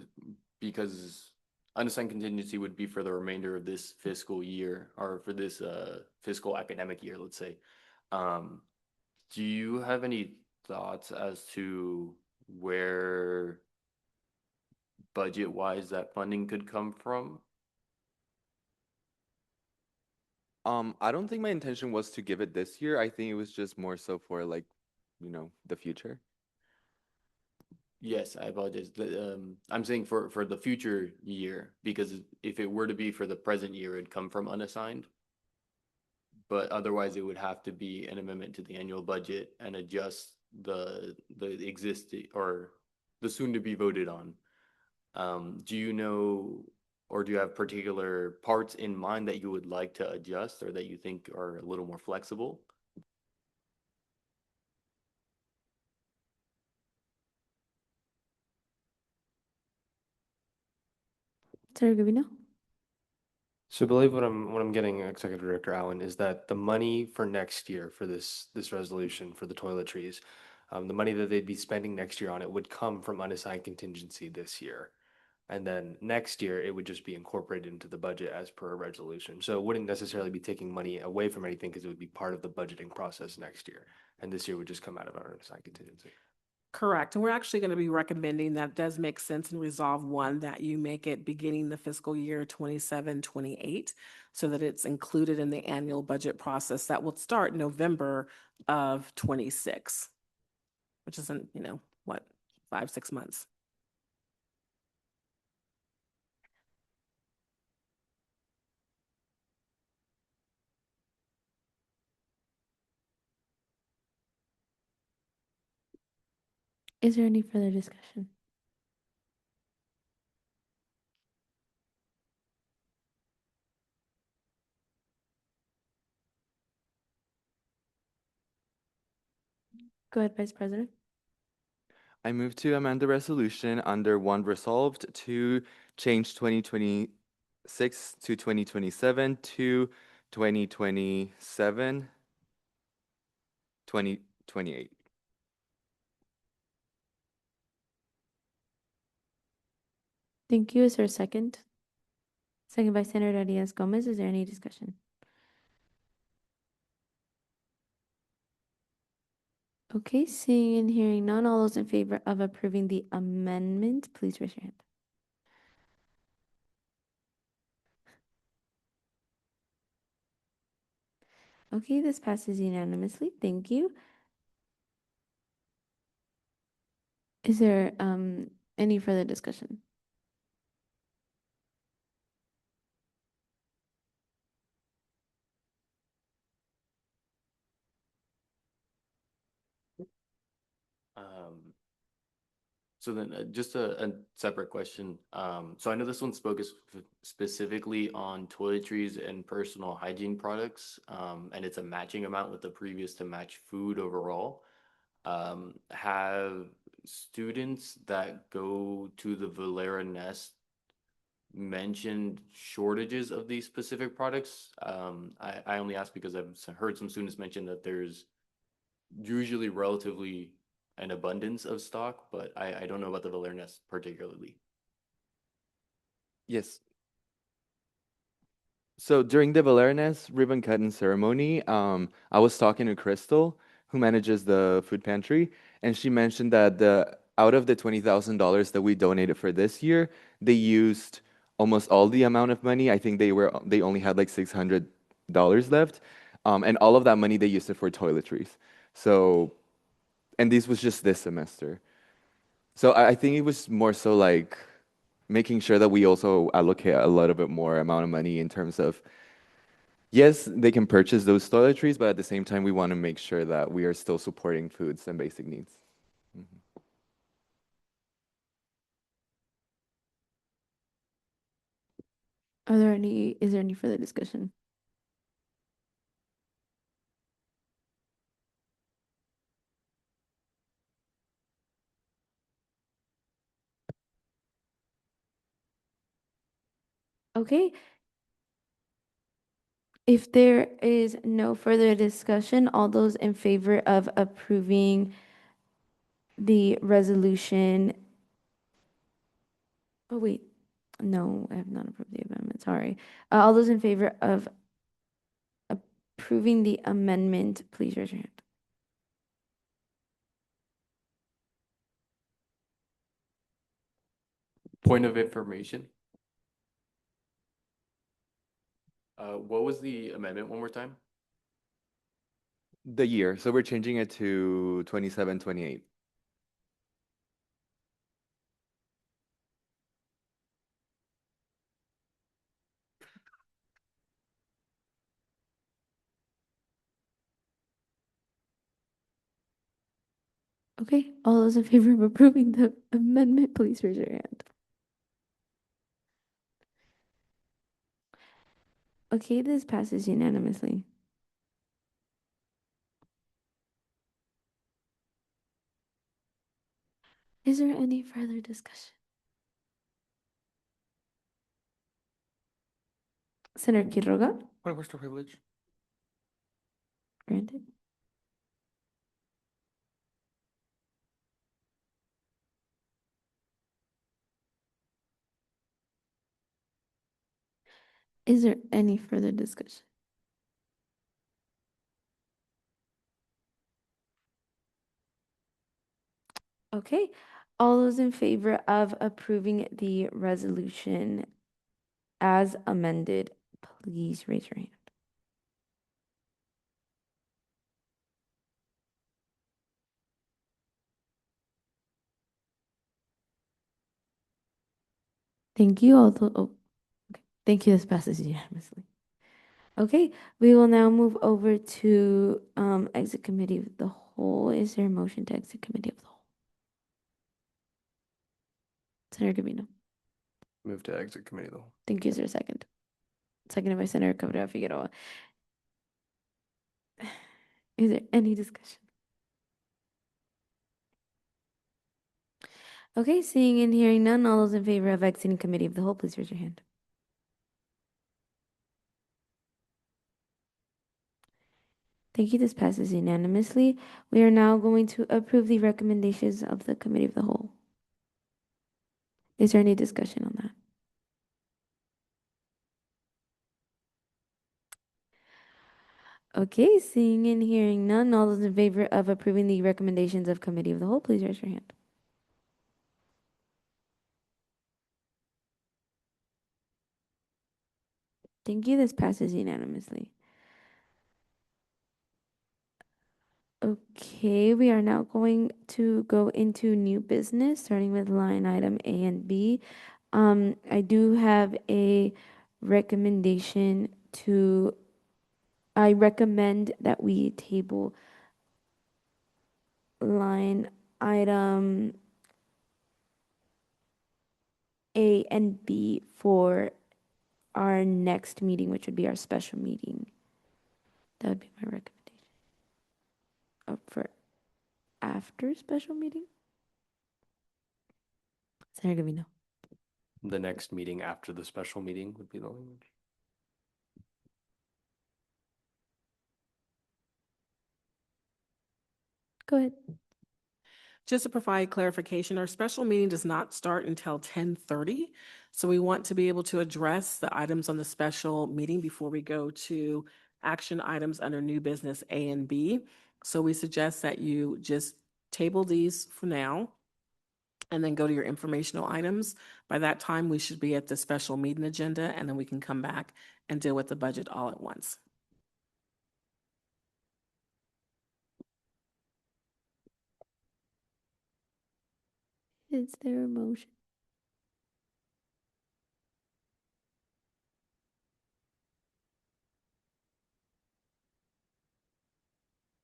because unassigned contingency would be for the remainder of this fiscal year or for this fiscal academic year, let's say. Do you have any thoughts as to where budget-wise that funding could come from? I don't think my intention was to give it this year. I think it was just more so for like, the future. Yes, I apologize. I'm saying for the future year, because if it were to be for the present year, it'd come from unassigned. But otherwise, it would have to be an amendment to the annual budget and adjust the existing or the soon to be voted on. Do you know, or do you have particular parts in mind that you would like to adjust or that you think are a little more flexible? Senator Gavino? So I believe what I'm getting, Executive Director Allen, is that the money for next year for this resolution for the toiletries, the money that they'd be spending next year on it would come from unassigned contingency this year. And then next year, it would just be incorporated into the budget as per a resolution. So it wouldn't necessarily be taking money away from anything because it would be part of the budgeting process next year. And this year would just come out of our unassigned contingency. Correct. And we're actually going to be recommending that does make sense in Resolve 1 that you make it beginning the fiscal year 27-28, so that it's included in the annual budget process that will start November of 26, which isn't, what, 5, 6 months. Is there any further discussion? Go ahead, Vice President. I move to amend the resolution under one resolved to change 2026 to 2027 to 2027, 2028. Thank you. Is there a second? Second by Senator Diaz-Gomez. Is there any discussion? Okay, seeing and hearing none, all those in favor of approving the amendment, please raise your hand. Okay, this passes unanimously. Thank you. Is there any further discussion? So then just a separate question. So I know this one specifically on toiletries and personal hygiene products, and it's a matching amount with the previous to match food overall. Have students that go to the Valera Nest mentioned shortages of these specific products? I only ask because I've heard some students mention that there's usually relatively an abundance of stock, but I don't know about the Valera Nest particularly. Yes. So during the Valerian ribbon cutting ceremony, I was talking to Crystal, who manages the food pantry, and she mentioned that out of the $20,000 that we donated for this year, they used almost all the amount of money. I think they only had like $600 left, and all of that money they used it for toiletries. So, and this was just this semester. So I think it was more so like making sure that we also allocate a little bit more amount of money in terms of, yes, they can purchase those toiletries, but at the same time, we want to make sure that we are still supporting foods and basic needs. Mhm. Is there any further discussion? Okay. If there is no further discussion, all those in favor of approving the resolution. Oh, wait. No, I have not approved the amendment. Sorry. All those in favor of approving the amendment, please raise your hand. Point of information. What was the amendment one more time? The year, so we're changing it to 27, 28. Okay, all those in favor of approving the amendment, please raise your hand. Okay, this passes unanimously. Is there any further discussion? Senator Quiroga? Point of personal privilege. Granted. Is there any further discussion? Okay, all those in favor of approving the resolution as amended, please raise your hand. Thank you. Okay. Thank you. This passes unanimously. Okay, we will now move over to exit committee of the whole. Is there a motion to exit committee of the whole? Senator Gabino. Move to exit committee of the whole. Thank you. Is there a second? Seconded by Senator Cabrera Figueroa. Is there any discussion? Okay, seeing and hearing none, all those in favor of exiting committee of the whole, please raise your hand. Thank you. This passes unanimously. We are now going to approve the recommendations of the committee of the whole. Is there any discussion on that? Okay, seeing and hearing none, all those in favor of approving the recommendations of committee of the whole, please raise your hand. Thank you. This passes unanimously. Okay, we are now going to go into new business, starting with line item A and B. I do have a recommendation I recommend that we table line item A and B for our next meeting, which would be our special meeting. That would be my recommendation. For after special meeting? Senator Gavino. The next meeting after the special meeting would be the language. Go ahead. Just to provide clarification, our special meeting does not start until 10:30. So we want to be able to address the items on the special meeting before we go to action items under new business A and B. So we suggest that you just table these for now and then go to your informational items. By that time, we should be at the special meeting agenda, and then we can come back and deal with the budget all at once. Is there a motion?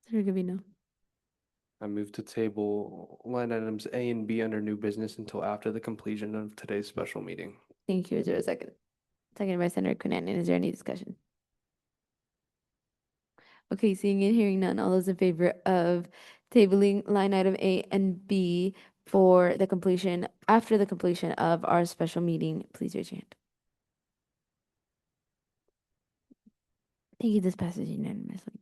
Senator Gavino. I move to table line items A and B under new business until after the completion of today's special meeting. Thank you. Is there a second? Seconded by Senator Cunanan. Is there any discussion? Okay, seeing and hearing none, all those in favor of tabling line item A and B for the completion, after the completion of our special meeting, please raise your hand. Thank you. This passes unanimously.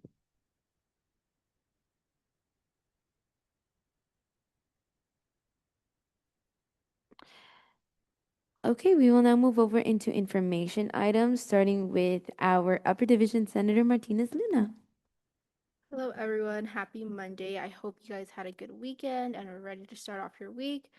Okay, we will now move over into information items, starting with our Upper Division Senator Martinez Luna. Hello, everyone. Happy Monday. I hope you guys had a good weekend and are ready to start off your week.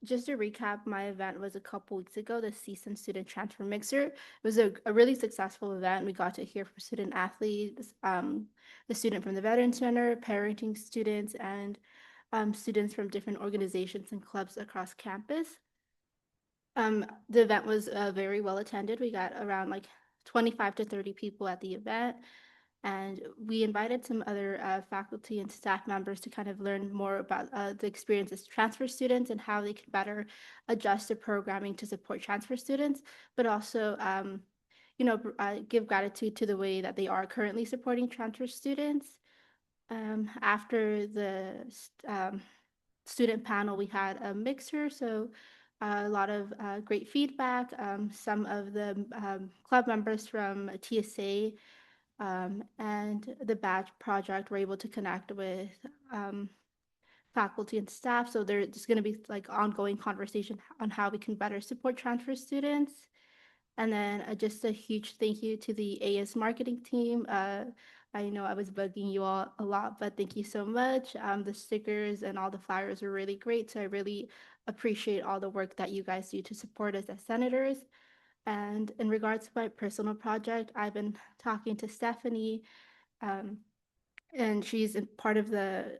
Just to recap, my event was a couple weeks ago, the CSUN Student Transfer Mixer. It was a really successful event. We got to hear from student athletes, the student from the Veteran Center, parenting students, and students from different organizations and clubs across campus. The event was very well attended. We got around like 25 to 30 people at the event. And we invited some other faculty and staff members to kind of learn more about the experience as transfer students and how they could better adjust their programming to support transfer students, but also, give gratitude to the way that they are currently supporting transfer students. After the student panel, we had a mixer, so a lot of great feedback. Some of the club members from TSA and the badge project were able to connect with faculty and staff. So there's going to be like ongoing conversation on how we can better support transfer students. And then just a huge thank you to the AS marketing team. I know I was bugging you all a lot, but thank you so much. The stickers and all the flyers are really great. So I really appreciate all the work that you guys do to support us as senators. And in regards to my personal project, I've been talking to Stephanie, um, and she's part of the,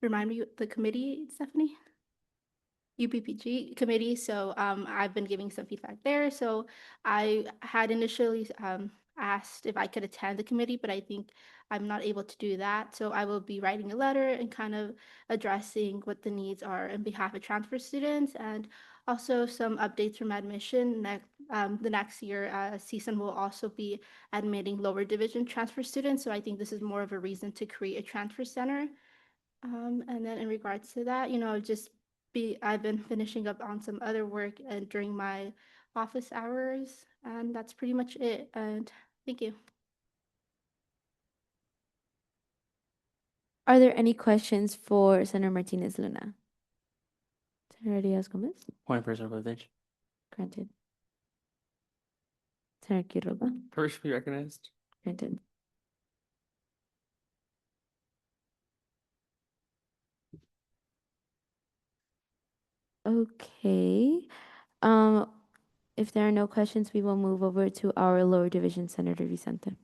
remind me, the committee, Stephanie? UPPG committee. So I've been giving some feedback there. So I had initially asked if I could attend the committee, but I think I'm not able to do that. So I will be writing a letter and kind of addressing what the needs are on behalf of transfer students, and also some updates from admission. The next year, CSUN will also be admitting lower division transfer students. So I think this is more of a reason to create a transfer center. And then in regards to that, I've been finishing up on some other work and during my office hours, and that's pretty much it. And thank you. Are there any questions for Senator Martinez Luna? Senator Diaz-Gomez? Point of personal privilege. Granted. Senator Quiroga? First be recognized. Granted. Okay. Um, if there are no questions, we will move over to our lower division, Senator Vicente.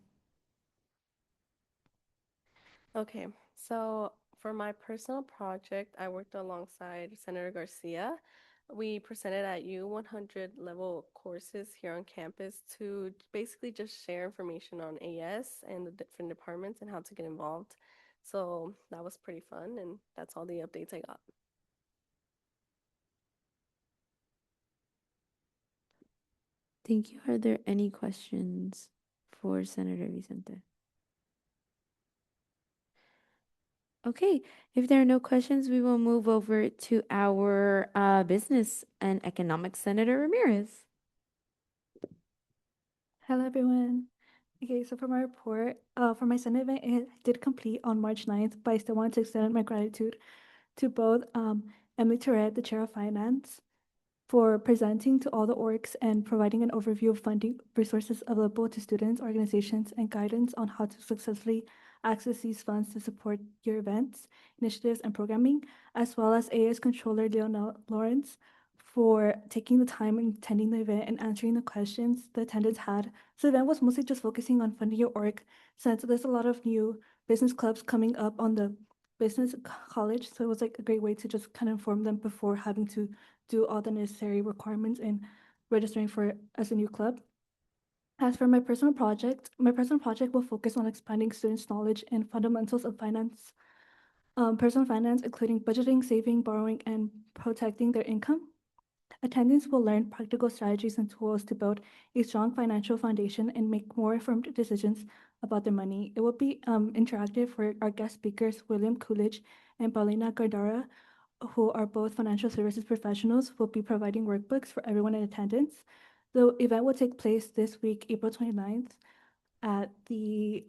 Okay, so for my personal project, I worked alongside Senator Garcia. We presented at U100 level courses here on campus to basically just share information on AS and the different departments and how to get involved. So that was pretty fun, and that's all the updates I got. Thank you. Are there any questions for Senator Vicente? Okay, if there are no questions, we will move over to our business and economics Senator Ramirez. Hello, everyone. Okay, so for my report, for my Senate event, it did complete on March 9th, but I still want to extend my gratitude to both Emily Tourette, the Chair of Finance, for presenting to all the orgs and providing an overview of funding resources available to students, organizations, and guidance on how to successfully access these funds to support your events, initiatives, and programming, as well as AS Controller Leonel Lawrence for taking the time and attending the event and answering the questions the attendants had. So the event was mostly just focusing on funding your org, since there's a lot of new business clubs coming up on the business college. So it was like a great way to just kind of inform them before having to do all the necessary requirements and registering for as a new club. As for my personal project will focus on expanding students' knowledge and fundamentals of finance, personal finance, including budgeting, saving, borrowing, and protecting their income. Attendants will learn practical strategies and tools to build a strong financial foundation and make more informed decisions about their money. It will be interactive for our guest speakers, William Coolidge and Paulina Gardara, who are both financial services professionals, will be providing workbooks for everyone in attendance. The event will take place this week, April 29th, at the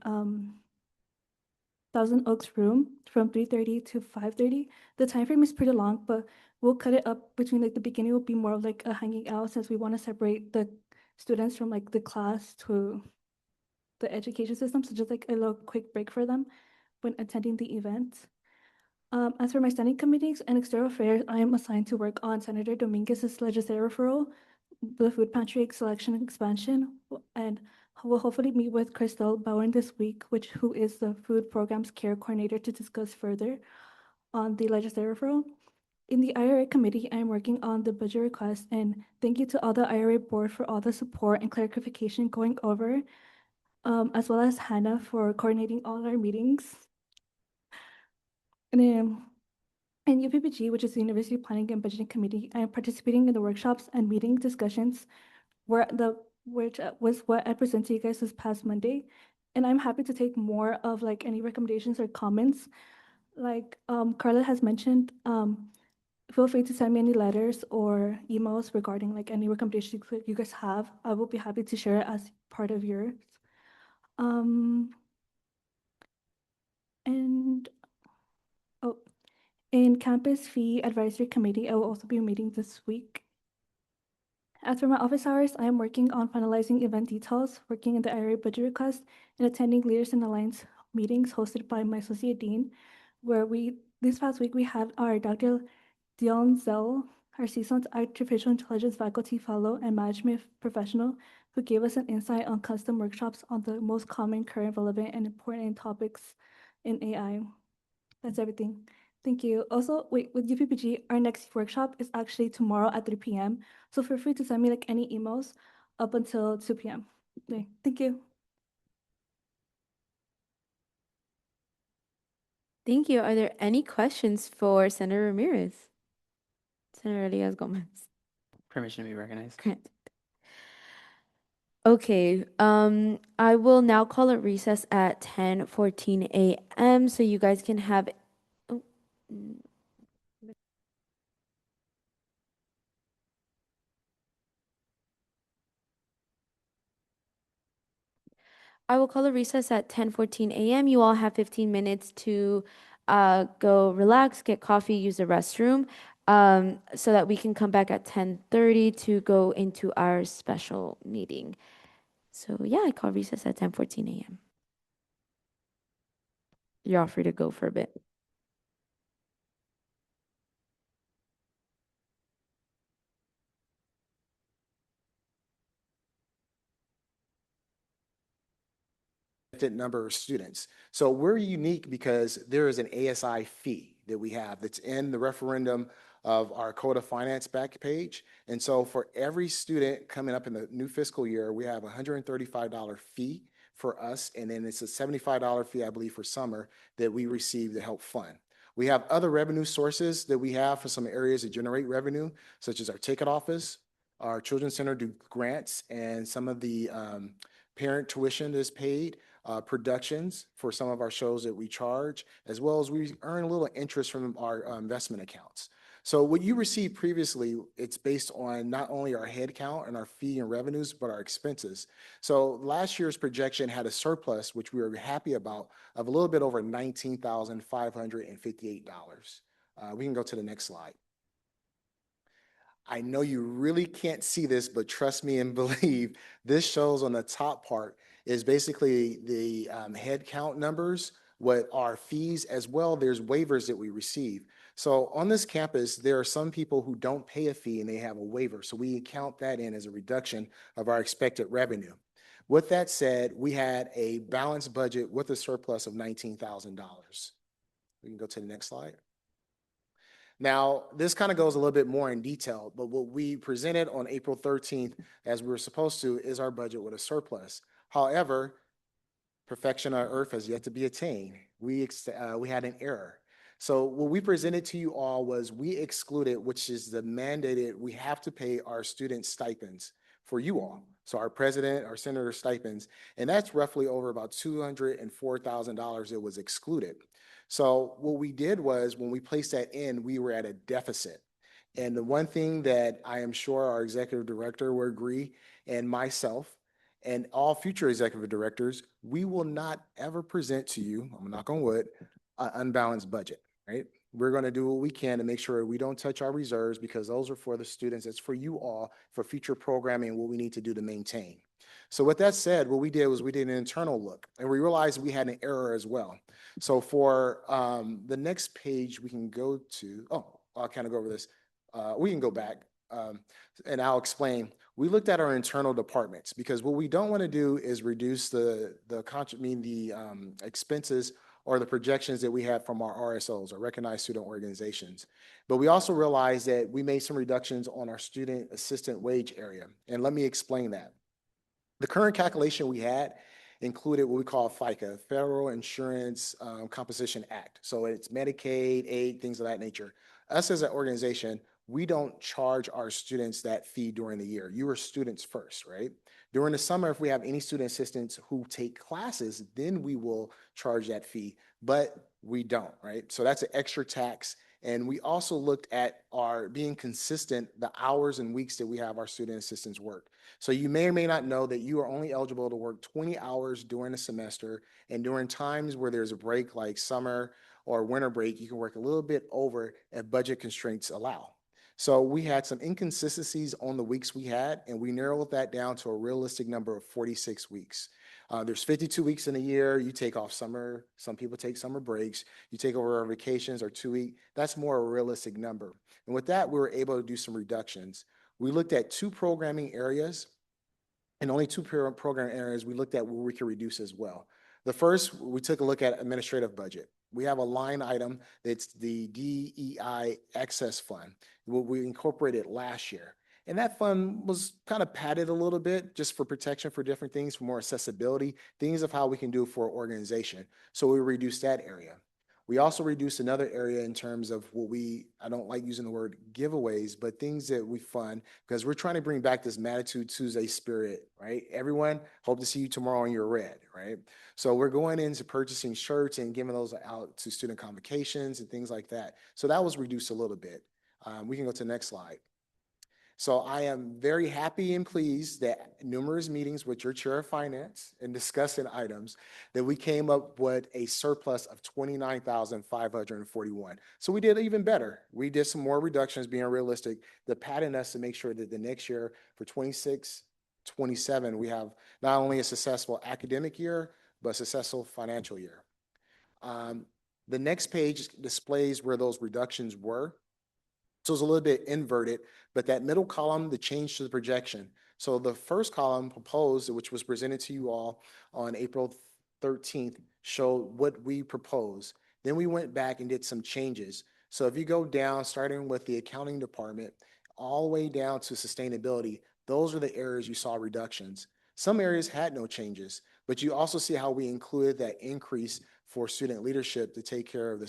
Thousand Oaks room from 3:30 to 5:30. The time frame is pretty long, but we'll cut it up between like the beginning will be more of like a hanging out, since we want to separate the students from like the class to the education system. So just like a little quick break for them when attending the event. As for my standing committees and external affairs, I am assigned to work on Senator Dominguez's legislative referral, the food pantry selection and expansion, and will hopefully meet with Christelle Bowen this week, who is the food programs care coordinator, to discuss further on the legislative referral. In the IRA committee, I am working on the budget request, and thank you to all the IRA board for all the support and clarification going over, as well as Hannah for coordinating all our meetings. And then in UPPG, which is the University Planning and Budgeting Committee, I am participating in the workshops and meeting discussions which was what I presented to you guys this past Monday. And I'm happy to take more of like any recommendations or comments. Like Carla has mentioned, feel free to send me any letters or emails regarding like any recommendations that you guys have. I will be happy to share it as part of yours. And oh, in Campus Fee Advisory Committee, I will also be meeting this week. As for my office hours, I am working on finalizing event details, working in the area budget request, and attending Leaders in Alliance meetings hosted by my associate dean, where this past week we had our Dr. Dion Zell, our seasoned artificial intelligence faculty fellow and management professional, who gave us an insight on custom workshops on the most common, current, relevant, and important topics in AI. That's everything. Thank you. Also, wait, with UPPG, our next workshop is actually tomorrow at 3 p.m. So feel free to send me like any emails up until 2 p.m. Okay, thank you. Thank you. Are there any questions for Senator Ramirez? Senator Diaz Gomez. Permission to be recognized. Granted. Okay, I will now call it recess at 10:14 a.m. so you guys can have. Oh, I will call a recess at 10:14 a.m. You all have 15 minutes to go relax, get coffee, use the restroom, so that we can come back at 10:30 to go into our special meeting. So yeah, I call recess at 10:14 a.m. You're all free to go for a bit. Number of students. So we're unique because there is an ASI fee that we have that's in the referendum of our Code of Finance back page. And so for every student coming up in the new fiscal year, we have a $135 fee for us. And then it's a $75 fee, I believe, for summer that we receive to help fund. We have other revenue sources that we have for some areas that generate revenue, such as our ticket office, our children's center do grants, and some of the parent tuition is paid. Productions for some of our shows that we charge, as well as we earn a little interest from our investment accounts. So what you received previously, it's based on not only our head count and our fee and revenues, but our expenses. So last year's projection had a surplus, which we were happy about, of a little bit over $19,558. We can go to the next slide. I know you really can't see this, but trust me and believe, this shows on the top part is basically the head count numbers, what our fees as well, there's waivers that we receive. So on this campus, there are some people who don't pay a fee and they have a waiver. So we count that in as a reduction of our expected revenue. With that said, we had a balanced budget with a surplus of $19,000. We can go to the next slide. Now, this kind of goes a little bit more in detail, but what we presented on April 13th, as we were supposed to, is our budget with a surplus. However, perfection on earth has yet to be attained. We had an error. So what we presented to you all was we excluded, which is the mandated, we have to pay our student stipends for you all. So our president, our senator stipends, and that's roughly over about $204,000 that was excluded. So what we did was when we placed that in, we were at a deficit. And the one thing that I am sure our executive director will agree, and myself, and all future executive directors, we will not ever present to you, I'm knock on wood, an unbalanced budget, right? We're going to do what we can to make sure we don't touch our reserves because those are for the students. It's for you all for future programming and what we need to do to maintain. So with that said, what we did was we did an internal look and we realized we had an error as well. So for the next page we can go to, I'll kind of go over this. We can go back and I'll explain. We looked at our internal departments because what we don't want to do is reduce the expenses or the projections that we have from our RSOs, or recognized student organizations. But we also realized that we made some reductions on our student assistant wage area. And let me explain that. The current calculation we had included what we call FICA, Federal Insurance Composition Act. So it's Medicaid, aid, things of that nature. Us as an organization, we don't charge our students that fee during the year. You are students first, right? During the summer, if we have any student assistants who take classes, then we will charge that fee, but we don't, right? So that's an extra tax. And we also looked at our being consistent, the hours and weeks that we have our student assistants work. So you may or may not know that you are only eligible to work 20 hours during the semester, and during times where there's a break like summer or winter break, you can work a little bit over if budget constraints allow. So we had some inconsistencies on the weeks we had, and we narrowed that down to a realistic number of 46 weeks. There's 52 weeks in a year. You take off summer. Some people take summer breaks. You take over vacations or 2 week. That's more a realistic number. And with that, we were able to do some reductions. We looked at 2 programming areas, and only 2 program areas we looked at where we could reduce as well. The first, we took a look at administrative budget. We have a line item that's the DEI Access Fund, what we incorporated last year. And that fund was kind of padded a little bit just for protection for different things, for more accessibility, things of how we can do for organization. So we reduced that area. We also reduced another area in terms of what I don't like using the word giveaways, but things that we fund, because we're trying to bring back this Matitude Tuesday spirit, right? Everyone, hope to see you tomorrow in your red, right? So we're going into purchasing shirts and giving those out to student convocations and things like that. So that was reduced a little bit. We can go to the next slide. So I am very happy and pleased that numerous meetings with your chair of finance and discussing items that we came up with a surplus of 29,541. So we did even better. We did some more reductions, being realistic, that pattern us to make sure that the next year for 26, 27, we have not only a successful academic year, but a successful financial year. The next page displays where those reductions were. So it's a little bit inverted, but that middle column, the change to the projection. So the first column proposed, which was presented to you all on April 13th, showed what we proposed. Then we went back and did some changes. So if you go down, starting with the accounting department, all the way down to sustainability, those are the areas you saw reductions. Some areas had no changes, but you also see how we included that increase for student leadership to take care of the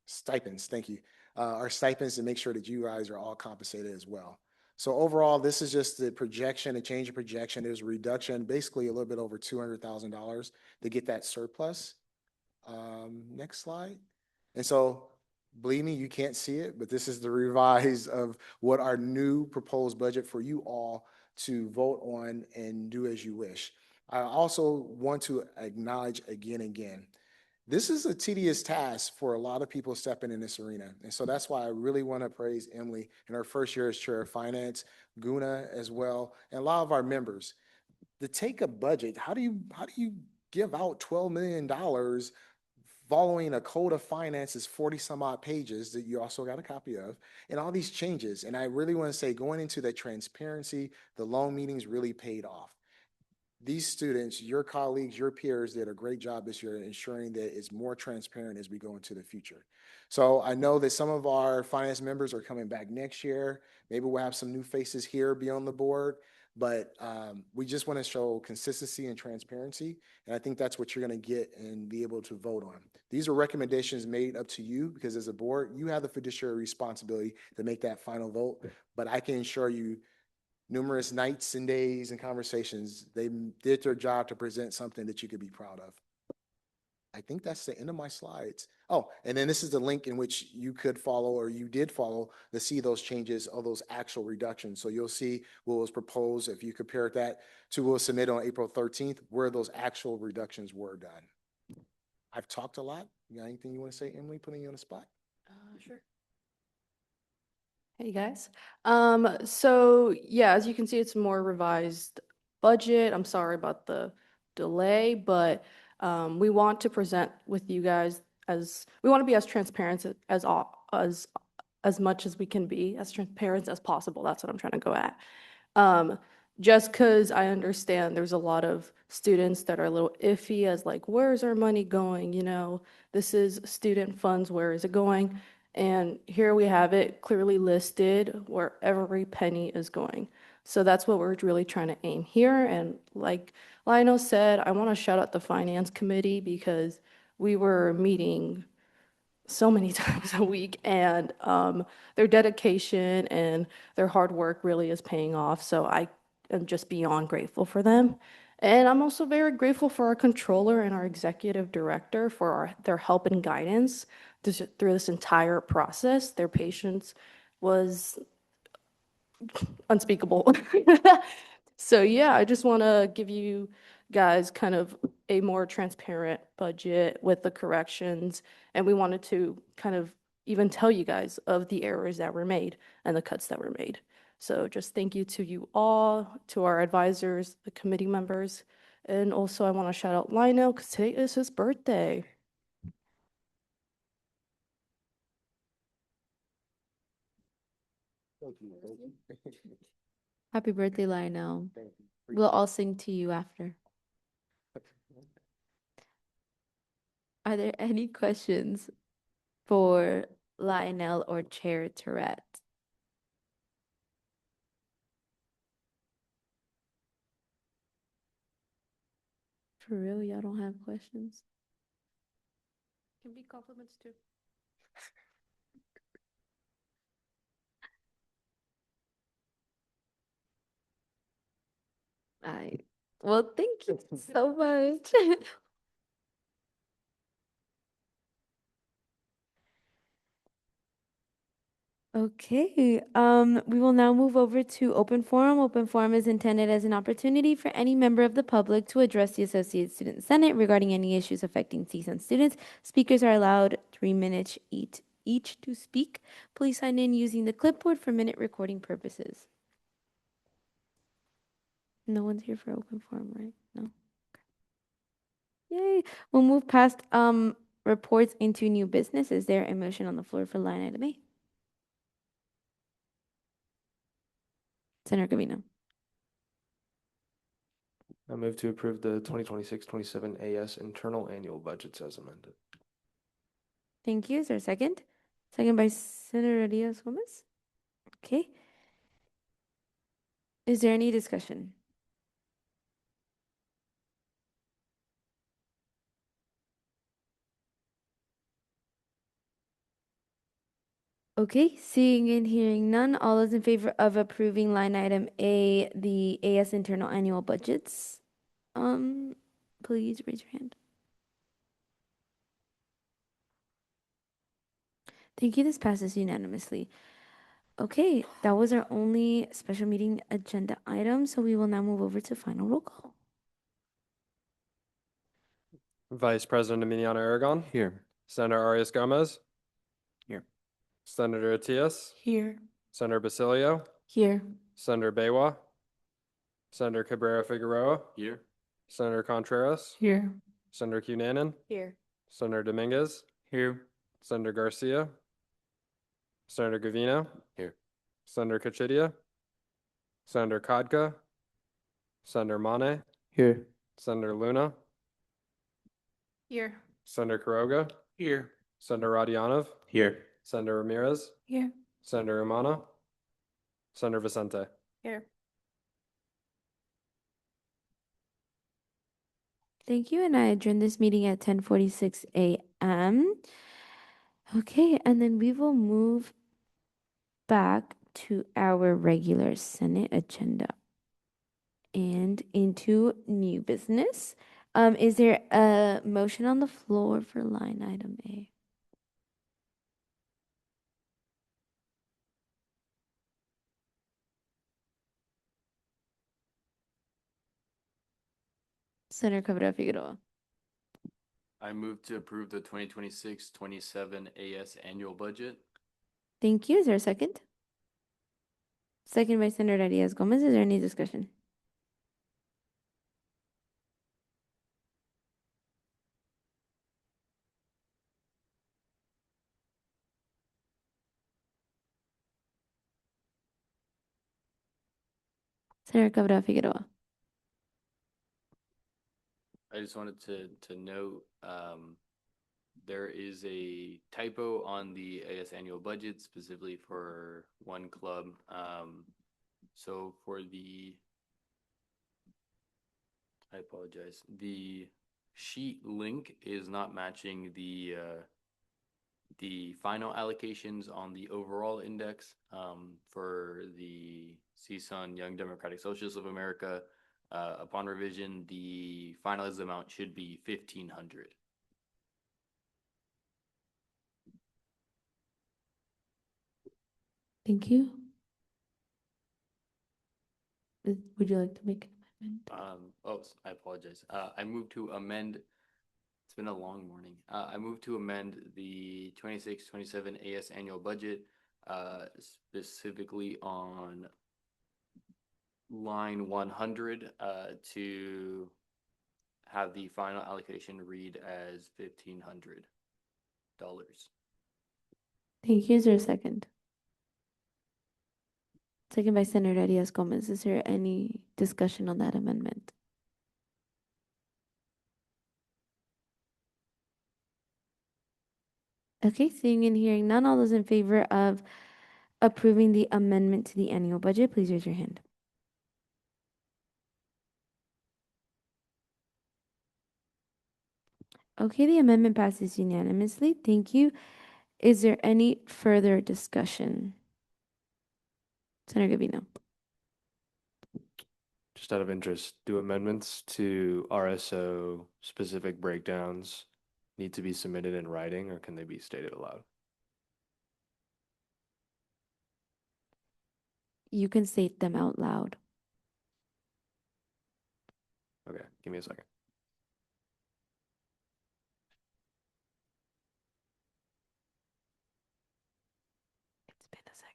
stipends, thank you. Our stipends to make sure that you guys are all compensated as well. So overall, this is just the projection, a change of projection. There's a reduction, basically a little bit over $200,000 to get that surplus. Next slide. And so, believe me, you can't see it, but this is the revise of what our new proposed budget for you all to vote on and do as you wish. I also want to acknowledge again, this is a tedious task for a lot of people stepping in this arena. And so that's why I really want to praise Emily in her first year as chair of finance, Guna as well, and a lot of our members. To take a budget, how do you give out $12 million following a code of finances, 40 some odd pages that you also got a copy of, and all these changes? And I really want to say, going into that transparency, the loan meetings really paid off. These students, your colleagues, your peers did a great job this year ensuring that it's more transparent as we go into the future. So I know that some of our finance members are coming back next year. Maybe we'll have some new faces here be on the board, but we just want to show consistency and transparency. And I think that's what you're going to get and be able to vote on. These are recommendations made up to you because as a board, you have the fiduciary responsibility to make that final vote. But I can assure you, numerous nights and days and conversations, they did their job to present something that you could be proud of. I think that's the end of my slides. Oh, and then this is the link in which you could follow or you did follow to see those changes or those actual reductions. So you'll see what was proposed if you compare that to what was submitted on April 13th, where those actual reductions were done. I've talked a lot. You got anything you want to say, Emily, putting you on the spot? Sure. Hey guys. So yeah, as you can see, it's a more revised budget. I'm sorry about the delay, but we want to present with you guys we want to be as transparent as much as we can be, as transparent as possible. That's what I'm trying to go at. Just because I understand there's a lot of students that are a little iffy as like, where's our money going? You know, this is student funds, where is it going? And here we have it clearly listed where every penny is going. So that's what we're really trying to aim here. And like Lionel said, I want to shout out the finance committee because we were meeting so many times a week, and their dedication and their hard work really is paying off. So I am just beyond grateful for them. And I'm also very grateful for our controller and our executive director for their help and guidance through this entire process. Their patience was unspeakable. So yeah, I just want to give you guys kind of a more transparent budget with the corrections. And we wanted to kind of even tell you guys of the errors that were made and the cuts that were made. So just thank you to you all, to our advisors, the committee members. And also I want to shout out Lionel because today is his birthday. Happy birthday, Lionel. We'll all sing to you after. Are there any questions for Lionel or Chair Tourette? For real, y'all don't have questions? Can be compliments too. Well, thank you so much. Okay, we will now move over to open forum. Open forum is intended as an opportunity for any member of the public to address the Associated Student Senate regarding any issues affecting CSUN students. Speakers are allowed 3 minutes each to speak. Please sign in using the clipboard for minute recording purposes. No one's here for open forum, right? No. Yay. We'll move past reports into new business. Is there a motion on the floor for line item A? Senator Gavino. I move to approve the 2026-27 AS internal annual budgets as amended. Thank you. Is there a second? Second by Senator Diaz-Gomez. Okay. Is there any discussion? Okay, seeing and hearing none, all those in favor of approving line item A, the AS internal annual budgets, please raise your hand. Thank you. This passes unanimously. Okay, that was our only special meeting agenda item, so we will now move over to final roll call. Vice President Emiliano Aragon. Here. Senator Arias Gomez. Here. Senator Atias. Here. Senator Basilio. Here. Senator Baywa. Senator Cabrera Figueroa. Here. Senator Contreras. Here. Senator Cunanan. Here. Senator Dominguez. Here. Senator Garcia. Senator Gavino. Here. Senator Kachidia. Senator Kodka. Senator Mane. Here. Senator Luna. Here. Senator Quiroga. Here. Senator Radianov. Here. Senator Ramirez. Here. Senator Umana. Senator Vicente. Here. Thank you, and I adjourn this meeting at 10:46 a.m. Okay, and then we will move back to our regular Senate agenda and into new business. Is there a motion on the floor for line item A? Senator Cabrera Figueroa. I move to approve the 2026-27 AS annual budget. Thank you. Is there a second? Second by Senator Diaz-Gomez. Is there any discussion? Senator Cabrera Figueroa. I just wanted to note, there is a typo on the AS annual budget specifically for one club. So for I apologize, the sheet link is not matching the final allocations on the overall index, for the CSUN Young Democratic Socialists of America. Upon revision, the finalized amount should be 1,500. Thank you. Would you like to make I apologize. I moved to amend, it's been a long morning. I moved to amend the 26-27 AS annual budget, specifically on line 100, to have the final allocation read as $1,500. Thank you. Is there a second? Second by Senator Diaz-Gomez. Is there any discussion on that amendment? Okay, seeing and hearing none, all those in favor of approving the amendment to the annual budget, please raise your hand. Okay, the amendment passes unanimously. Thank you. Is there any further discussion? Senator Gavino. Just out of interest, do amendments to RSO specific breakdowns need to be submitted in writing, or can they be stated aloud? You can state them out loud. Okay, give me a second. It's been a second.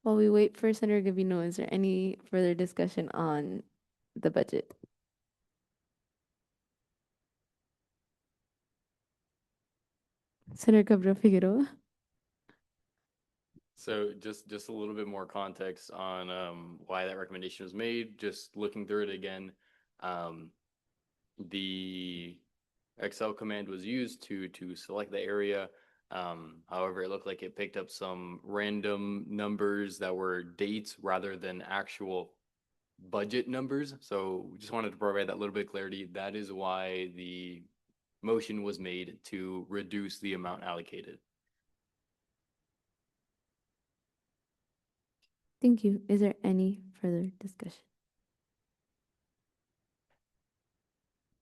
While we wait for Senator Gavino, is there any further discussion on the budget? Senator Cabral Figueroa. So just a little bit more context on why that recommendation was made. Just looking through it again, the Excel command was used to select the area. However, it looked like it picked up some random numbers that were dates rather than actual budget numbers. So we just wanted to provide that little bit of clarity. That is why the motion was made to reduce the amount allocated. Thank you. Is there any further discussion?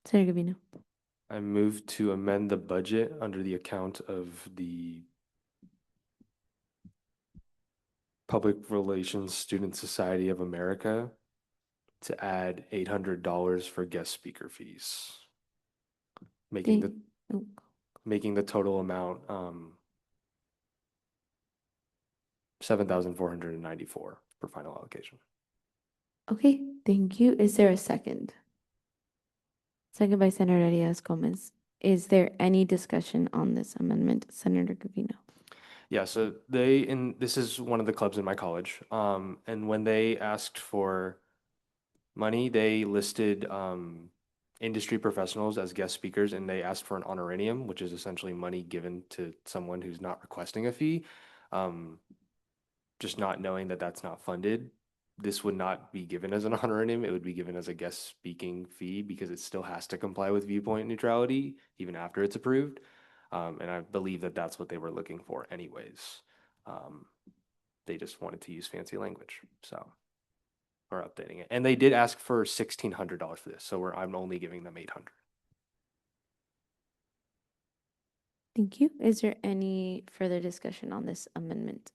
Senator Gavino. I move to amend the budget under the account of the Public Relations Student Society of America to add $800 for guest speaker fees, making the total amount $7,494 for final allocation. Okay, thank you. Is there a second? Second by Senator Diaz-Gomez. Is there any discussion on this amendment, Senator Gavino? Yeah, so this is one of the clubs in my college. And when they asked for money, they listed industry professionals as guest speakers, and they asked for an honorarium, which is essentially money given to someone who's not requesting a fee. Just not knowing that that's not funded, this would not be given as an honorarium. It would be given as a guest speaking fee because it still has to comply with viewpoint neutrality even after it's approved. And I believe that that's what they were looking for anyways. They just wanted to use fancy language, so we're updating it. And they did ask for $1,600 for this, so I'm only giving them $800. Thank you. Is there any further discussion on this amendment?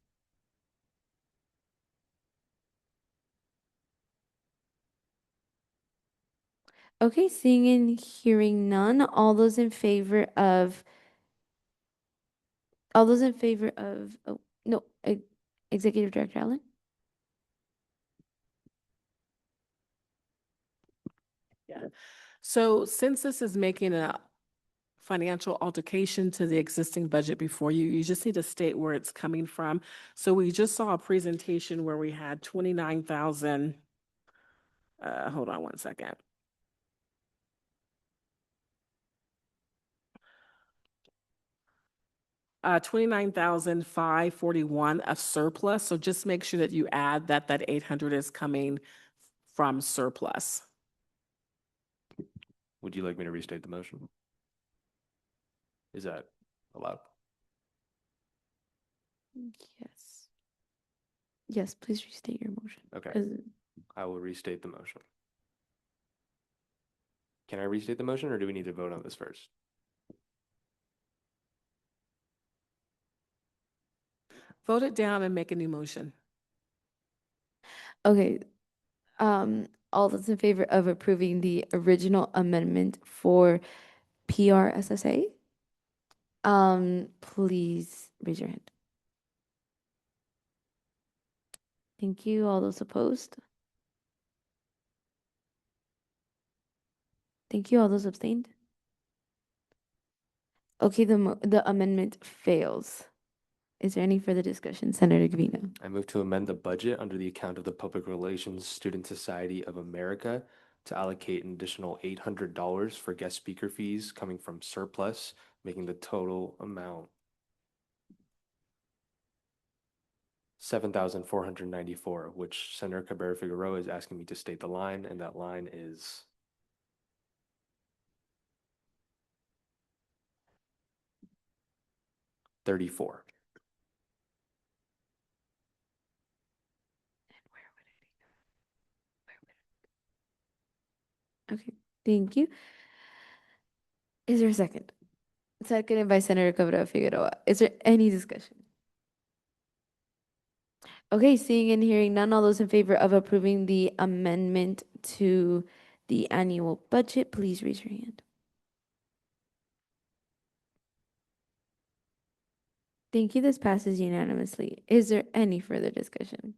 Okay, seeing and hearing none, all those in favor of, oh, no, Executive Director Allen? Yeah. So since this is making a financial altercation to the existing budget before you, you just need to state where it's coming from. So we just saw a presentation where we had 29,000, hold on one second. $29,541 of surplus. So just make sure that you add that 800 is coming from surplus. Would you like me to restate the motion? Is that allowed? Yes. Yes, please restate your motion. Okay. 'Cause- I will restate the motion. Can I restate the motion or do we need to vote on this first? Vote it down and make a new motion. Okay, all those in favor of approving the original amendment for PRSSA? Please raise your hand. Thank you. All those opposed? Thank you. All those abstained? Okay, the amendment fails. Is there any further discussion? Senator Gavino. I move to amend the budget under the account of the Public Relations Student Society of America to allocate an additional $800 for guest speaker fees coming from surplus, making the total amount $7,494, which Senator Cabrera Figueroa is asking me to state the line, and that line is $34. Okay, thank you. Is there a second? Seconded by Senator Cabrera Figueroa. Is there any discussion? Okay, seeing and hearing none, all those in favor of approving the amendment to the annual budget, please raise your hand. Thank you. This passes unanimously. Is there any further discussion?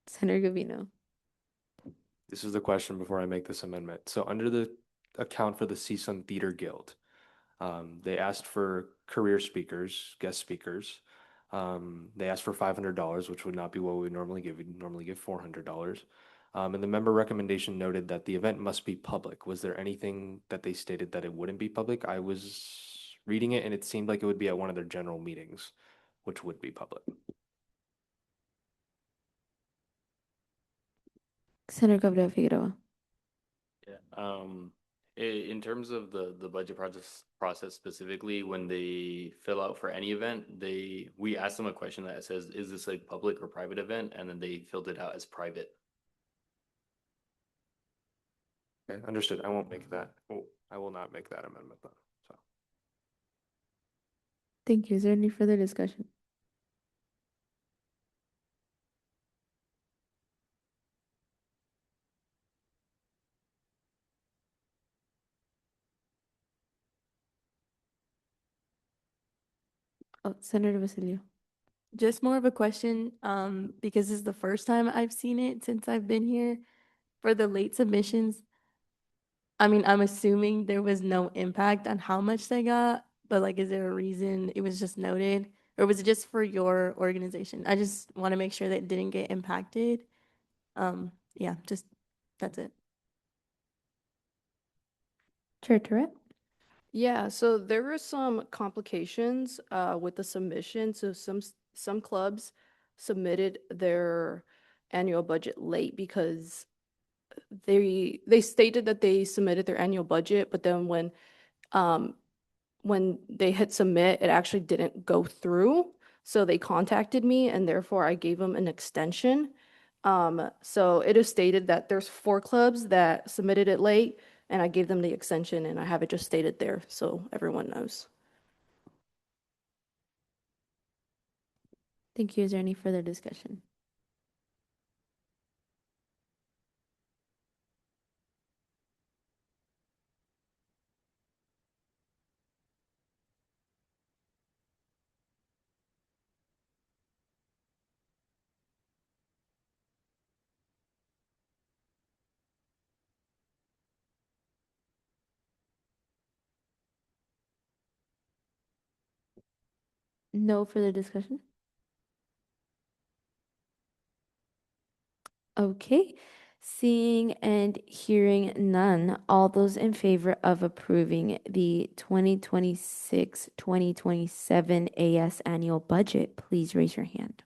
Senator Gavino. This is the question before I make this amendment. So under the account for the CSUN Theater Guild, they asked for career speakers, guest speakers. They asked for $500, which would not be what we would normally give. We'd normally give $400. And the member recommendation noted that the event must be public. Was there anything that they stated that it wouldn't be public? I was reading it and it seemed like it would be at one of their general meetings, which would be public. Senator Cabrera Figueroa. Yeah. In terms of the budget process specifically, when they fill out for any event, we ask them a question that says, is this a public or private event? And then they filled it out as private. Okay, understood. I won't make that. Oh, I will not make that amendment then. So Thank you. Is there any further discussion? Oh, Senator Basilio. Just more of a question, because this is the first time I've seen it since I've been here. For the late submissions, I mean, I'm assuming there was no impact on how much they got, but like, is there a reason it was just noted? Or was it just for your organization? I just want to make sure that it didn't get impacted. Yeah, just, that's it. Chair Tourette. Yeah, so there were some complications with the submission. So some clubs submitted their annual budget late because they stated that they submitted their annual budget, but then when they hit submit, it actually didn't go through. So they contacted me and therefore I gave them an extension. So it is stated that there's 4 clubs that submitted it late and I gave them the extension and I have it just stated there so everyone knows. Thank you. Is there any further discussion? No further discussion? Okay, seeing and hearing none, all those in favor of approving the 2026-2027 AS annual budget, please raise your hand.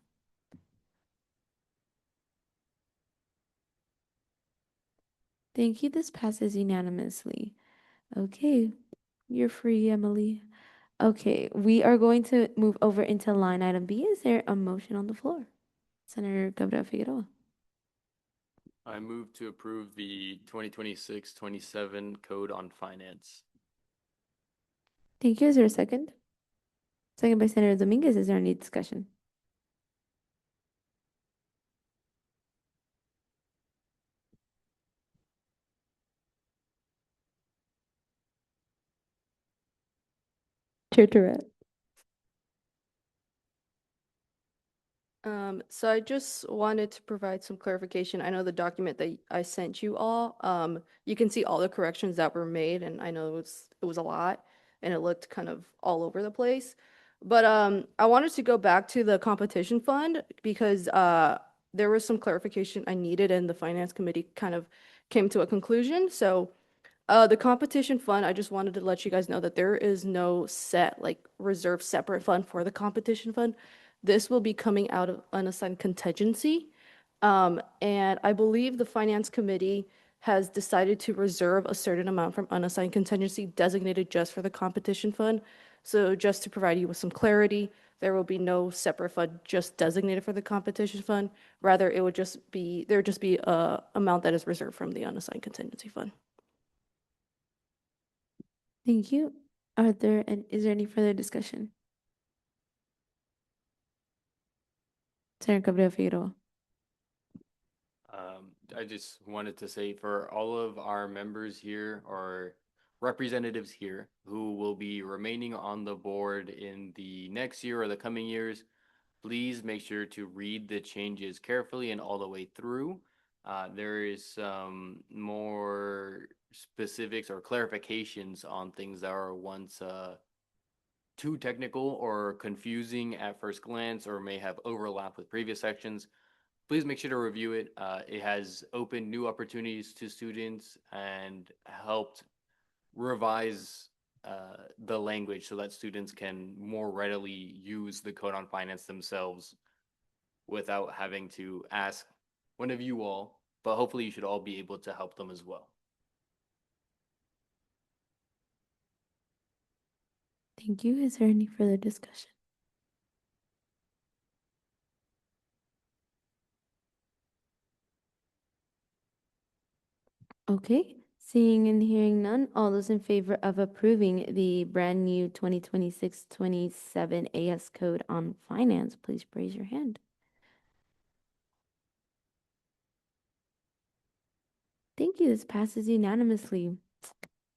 Thank you. This passes unanimously. Okay, you're free, Emily. Okay, we are going to move over into line item B. Is there a motion on the floor? Senator Gabriel Figueroa. I move to approve the 2026-27 Code on Finance. Thank you. Is there a second? Second by Senator Dominguez. Is there any discussion? Chair Tourette. So I just wanted to provide some clarification. I know the document that I sent you all, you can see all the corrections that were made, and I know it was a lot, and it looked kind of all over the place. But I wanted to go back to the competition fund because there was some clarification I needed, and the finance committee kind of came to a conclusion. So the competition fund, I just wanted to let you guys know that there is no set, like, reserved separate fund for the competition fund. This will be coming out of unassigned contingency. And I believe the finance committee has decided to reserve a certain amount from unassigned contingency designated just for the competition fund. So just to provide you with some clarity, there will be no separate fund just designated for the competition fund. Rather, there would just be a amount that is reserved from the unassigned contingency fund. Thank you. Is there any further discussion? Senator Gabriel Figueroa. I just wanted to say for all of our members here or representatives here who will be remaining on the board in the next year or the coming years, please make sure to read the changes carefully and all the way through. There is some more specifics or clarifications on things that are once too technical or confusing at first glance or may have overlap with previous sections. Please make sure to review it. It has opened new opportunities to students and helped revise the language so that students can more readily use the Code on Finance themselves without having to ask one of you all, but hopefully you should all be able to help them as well. Thank you. Is there any further discussion? Okay, seeing and hearing none, all those in favor of approving the brand new 2026-27 AS Code on Finance, please raise your hand. Thank you. This passes unanimously.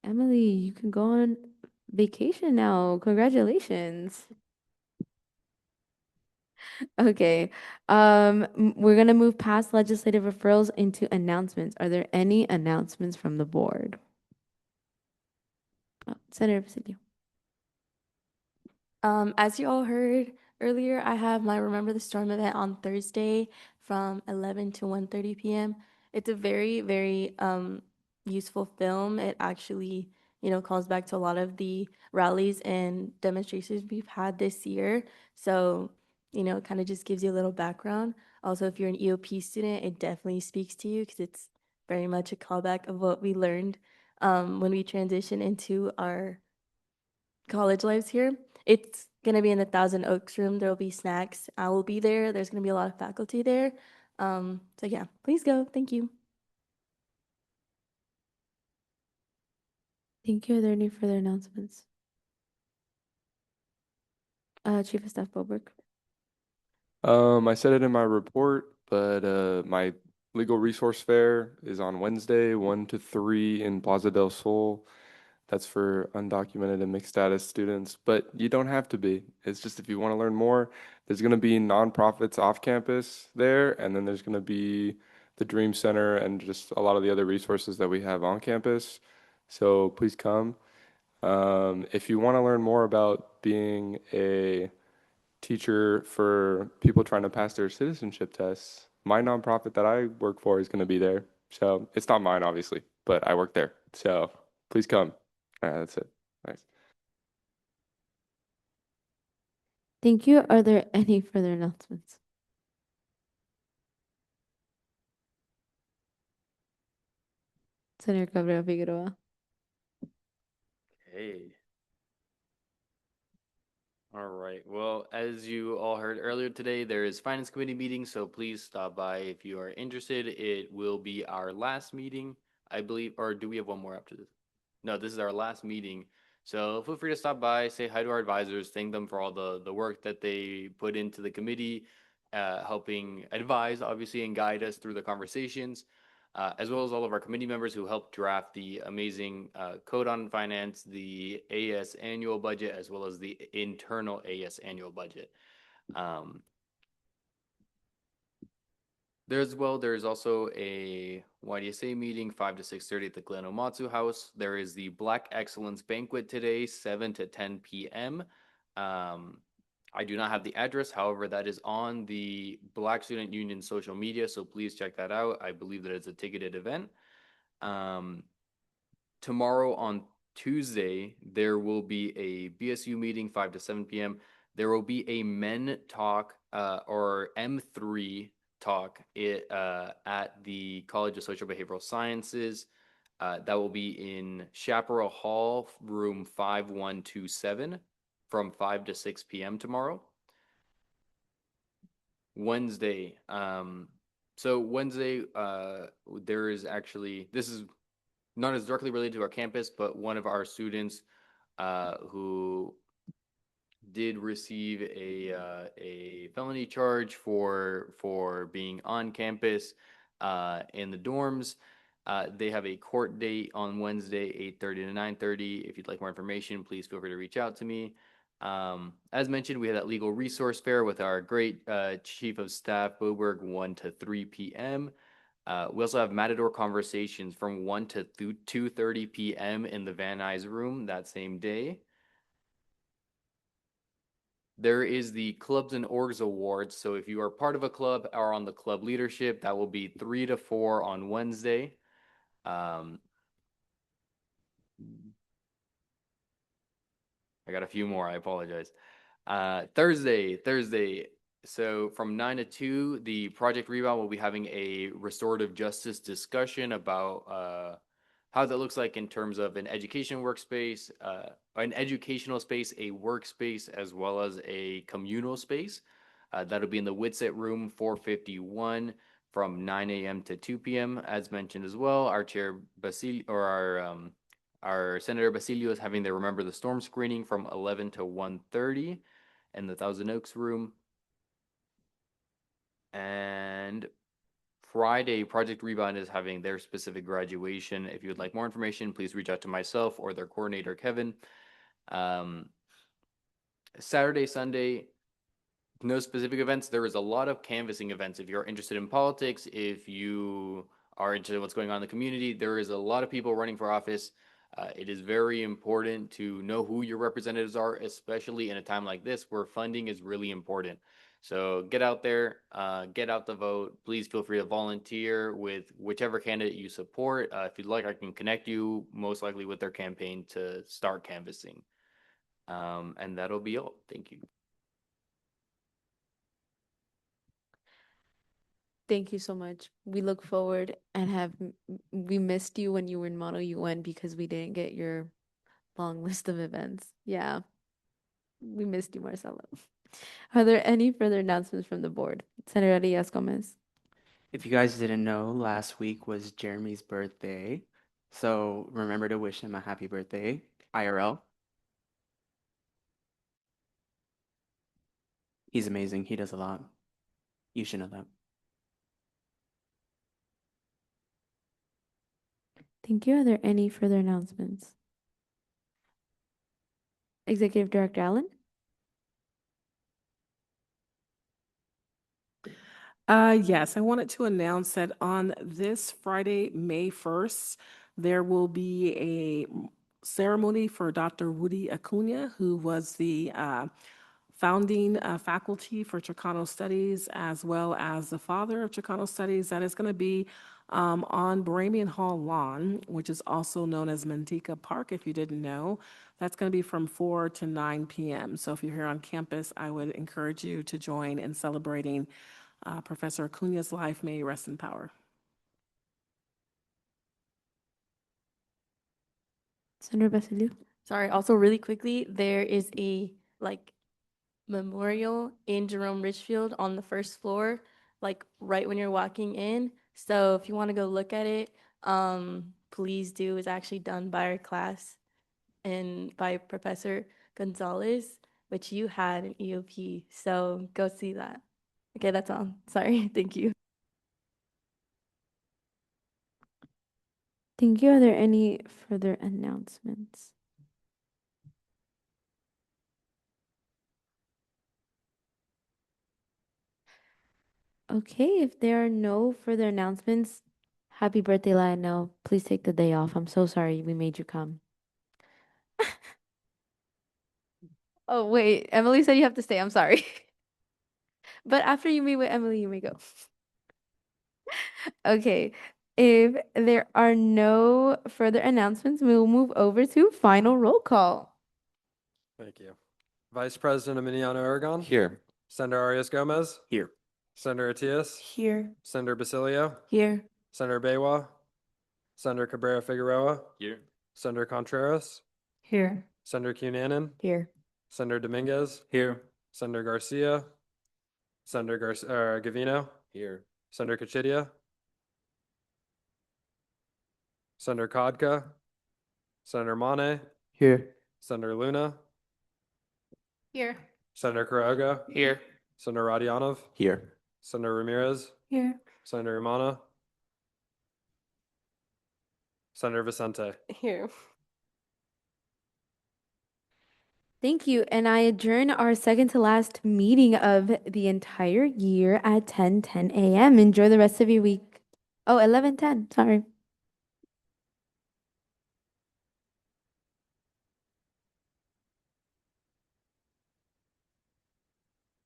Emily, you can go on vacation now. Congratulations. Okay. We're gonna move past legislative referrals into announcements. Are there any announcements from the board? Senator Presidio. As you all heard earlier, I have my Remember the Storm event on Thursday from 11 to 1:30 p.m. It's a very, very useful film. It actually, calls back to a lot of the rallies and demonstrations we've had this year. So, it kind of just gives you a little background. Also, if you're an EOP student, it definitely speaks to you because it's very much a callback of what we learned when we transition into our college lives here. It's gonna be in the Thousand Oaks room. There will be snacks. I will be there. There's gonna be a lot of faculty there. So yeah, please go. Thank you. Thank you. Are there any further announcements? Chief of Staff Boberg. I said it in my report, but my legal resource fair is on Wednesday, 1 to 3 in Plaza del Sol. That's for undocumented and mixed status students, but you don't have to be. It's just if you want to learn more, there's going to be nonprofits off campus there, and then there's going to be the Dream Center and just a lot of the other resources that we have on campus. So please come. If you want to learn more about being a teacher for people trying to pass their citizenship tests, my nonprofit that I work for is going to be there. So it's not mine, obviously, but I work there. So please come. That's it. Thanks. Thank you. Are there any further announcements? Senator Gabriel Figueroa. Okay. All right. Well, as you all heard earlier today, there is finance committee meeting, so please stop by if you are interested. It will be our last meeting, I believe, or do we have one more after this? No, this is our last meeting. So feel free to stop by, say hi to our advisors, thank them for all the work that they put into the committee, helping advise, obviously, and guide us through the conversations, as well as all of our committee members who helped draft the amazing code on finance, the AS annual budget, as well as the internal AS annual budget. There's also a YDSA meeting 5 to 6:30 at the Glen Omatsu House. There is the Black Excellence Banquet today, 7 to 10 p.m. I do not have the address, however, that is on the Black Student Union social media, so please check that out. I believe that it's a ticketed event. Tomorrow on Tuesday, there will be a BSU meeting 5 to 7 p.m. There will be a Men Talk or M3 talk at the College of Social Behavioral Sciences. That will be in Chaparral Hall, room 5127 from 5 to 6 p.m. tomorrow. Wednesday. So Wednesday, there is actually, this is not as directly related to our campus, but one of our students who did receive a felony charge for being on campus in the dorms. They have a court date on Wednesday, 8:30 to 9:30. If you'd like more information, please feel free to reach out to me. As mentioned, we had that legal resource fair with our great Chief of Staff, Boberg, 1 to 3 p.m. We also have Matador Conversations from 1 to 2:30 p.m. in the Van Nuys room that same day. There is the Clubs and Orgs Awards. So if you are part of a club or on the club leadership, that will be 3 to 4 on Wednesday. I got a few more. I apologize. Thursday. So from 9 to 2, the Project Rebound will be having a restorative justice discussion about how that looks like in terms of an education workspace, an educational space, a workspace, as well as a communal space. That'll be in the Whitsett Room 451 from 9 a.m. to 2 p.m. As mentioned as well, our chair Basil or our Senator Basilio is having their Remember the Storm screening from 11 to 1:30 in the Thousand Oaks room. And Friday, Project Rebound is having their specific graduation. If you would like more information, please reach out to myself or their coordinator, Kevin. Saturday, Sunday, no specific events. There is a lot of canvassing events. If you're interested in politics, if you are interested in what's going on in the community, there is a lot of people running for office. It is very important to know who your representatives are, especially in a time like this where funding is really important. So get out there, get out the vote. Please feel free to volunteer with whichever candidate you support. If you'd like, I can connect you most likely with their campaign to start canvassing. And that'll be all. Thank you. Thank you so much. We look forward and we missed you when you were in Model UN because we didn't get your long list of events. Yeah, we missed you, Marcelo. Are there any further announcements from the board? Senator Diaz Gomez. If you guys didn't know, last week was Jeremy's birthday. So remember to wish him a happy birthday, IRL. He's amazing. He does a lot. You should know that. Thank you. Are there any further announcements? Executive Director Allen? Yes, I wanted to announce that on this Friday, May 1st, there will be a ceremony for Dr. Woody Acuna, who was the founding faculty for Chicano Studies, as well as the father of Chicano Studies. That is going to be on Boramian Hall lawn, which is also known as Manteca Park, if you didn't know. That's going to be from 4 to 9 p.m. So if you're here on campus, I would encourage you to join in celebrating Professor Acuna's life. May he rest in power. Senator Basilio? Sorry, also really quickly, there is memorial in Jerome Richfield on the first floor, like right when you're walking in. So if you want to go look at it, please do. It's actually done by our class and by Professor Gonzalez, which you had in EOP. So go see that. Okay, that's all. Sorry. Thank you. Thank you. Are there any further announcements? Okay, if there are no further announcements, happy birthday, Lionel. Please take the day off. I'm so sorry we made you come. Oh, wait. Emily said you have to stay. I'm sorry. But after you meet with Emily, you may go. Okay. If there are no further announcements, we will move over to final roll call. Thank you. Vice President Emiliano Aragon. Here. Senator Arias Gomez. Here. Senator Atias. Here. Senator Basilio. Here. Senator Baywa. Senator Cabrera Figueroa. Here. Senator Contreras. Here. Senator Cunanan. Here. Senator Dominguez. Here. Senator Garcia. Senator Gavino. Here. Senator Kachidia. Senator Kodka. Senator Mane. Here. Senator Luna. Here. Senator Quiroga. Here. Senator Radianov. Here. Senator Ramirez. Here. Senator Imana. Senator Vicente. Here. Thank you. And I adjourn our second to last meeting of the entire year at 10:10 a.m. Enjoy the rest of your week. Oh, 11:10. Sorry.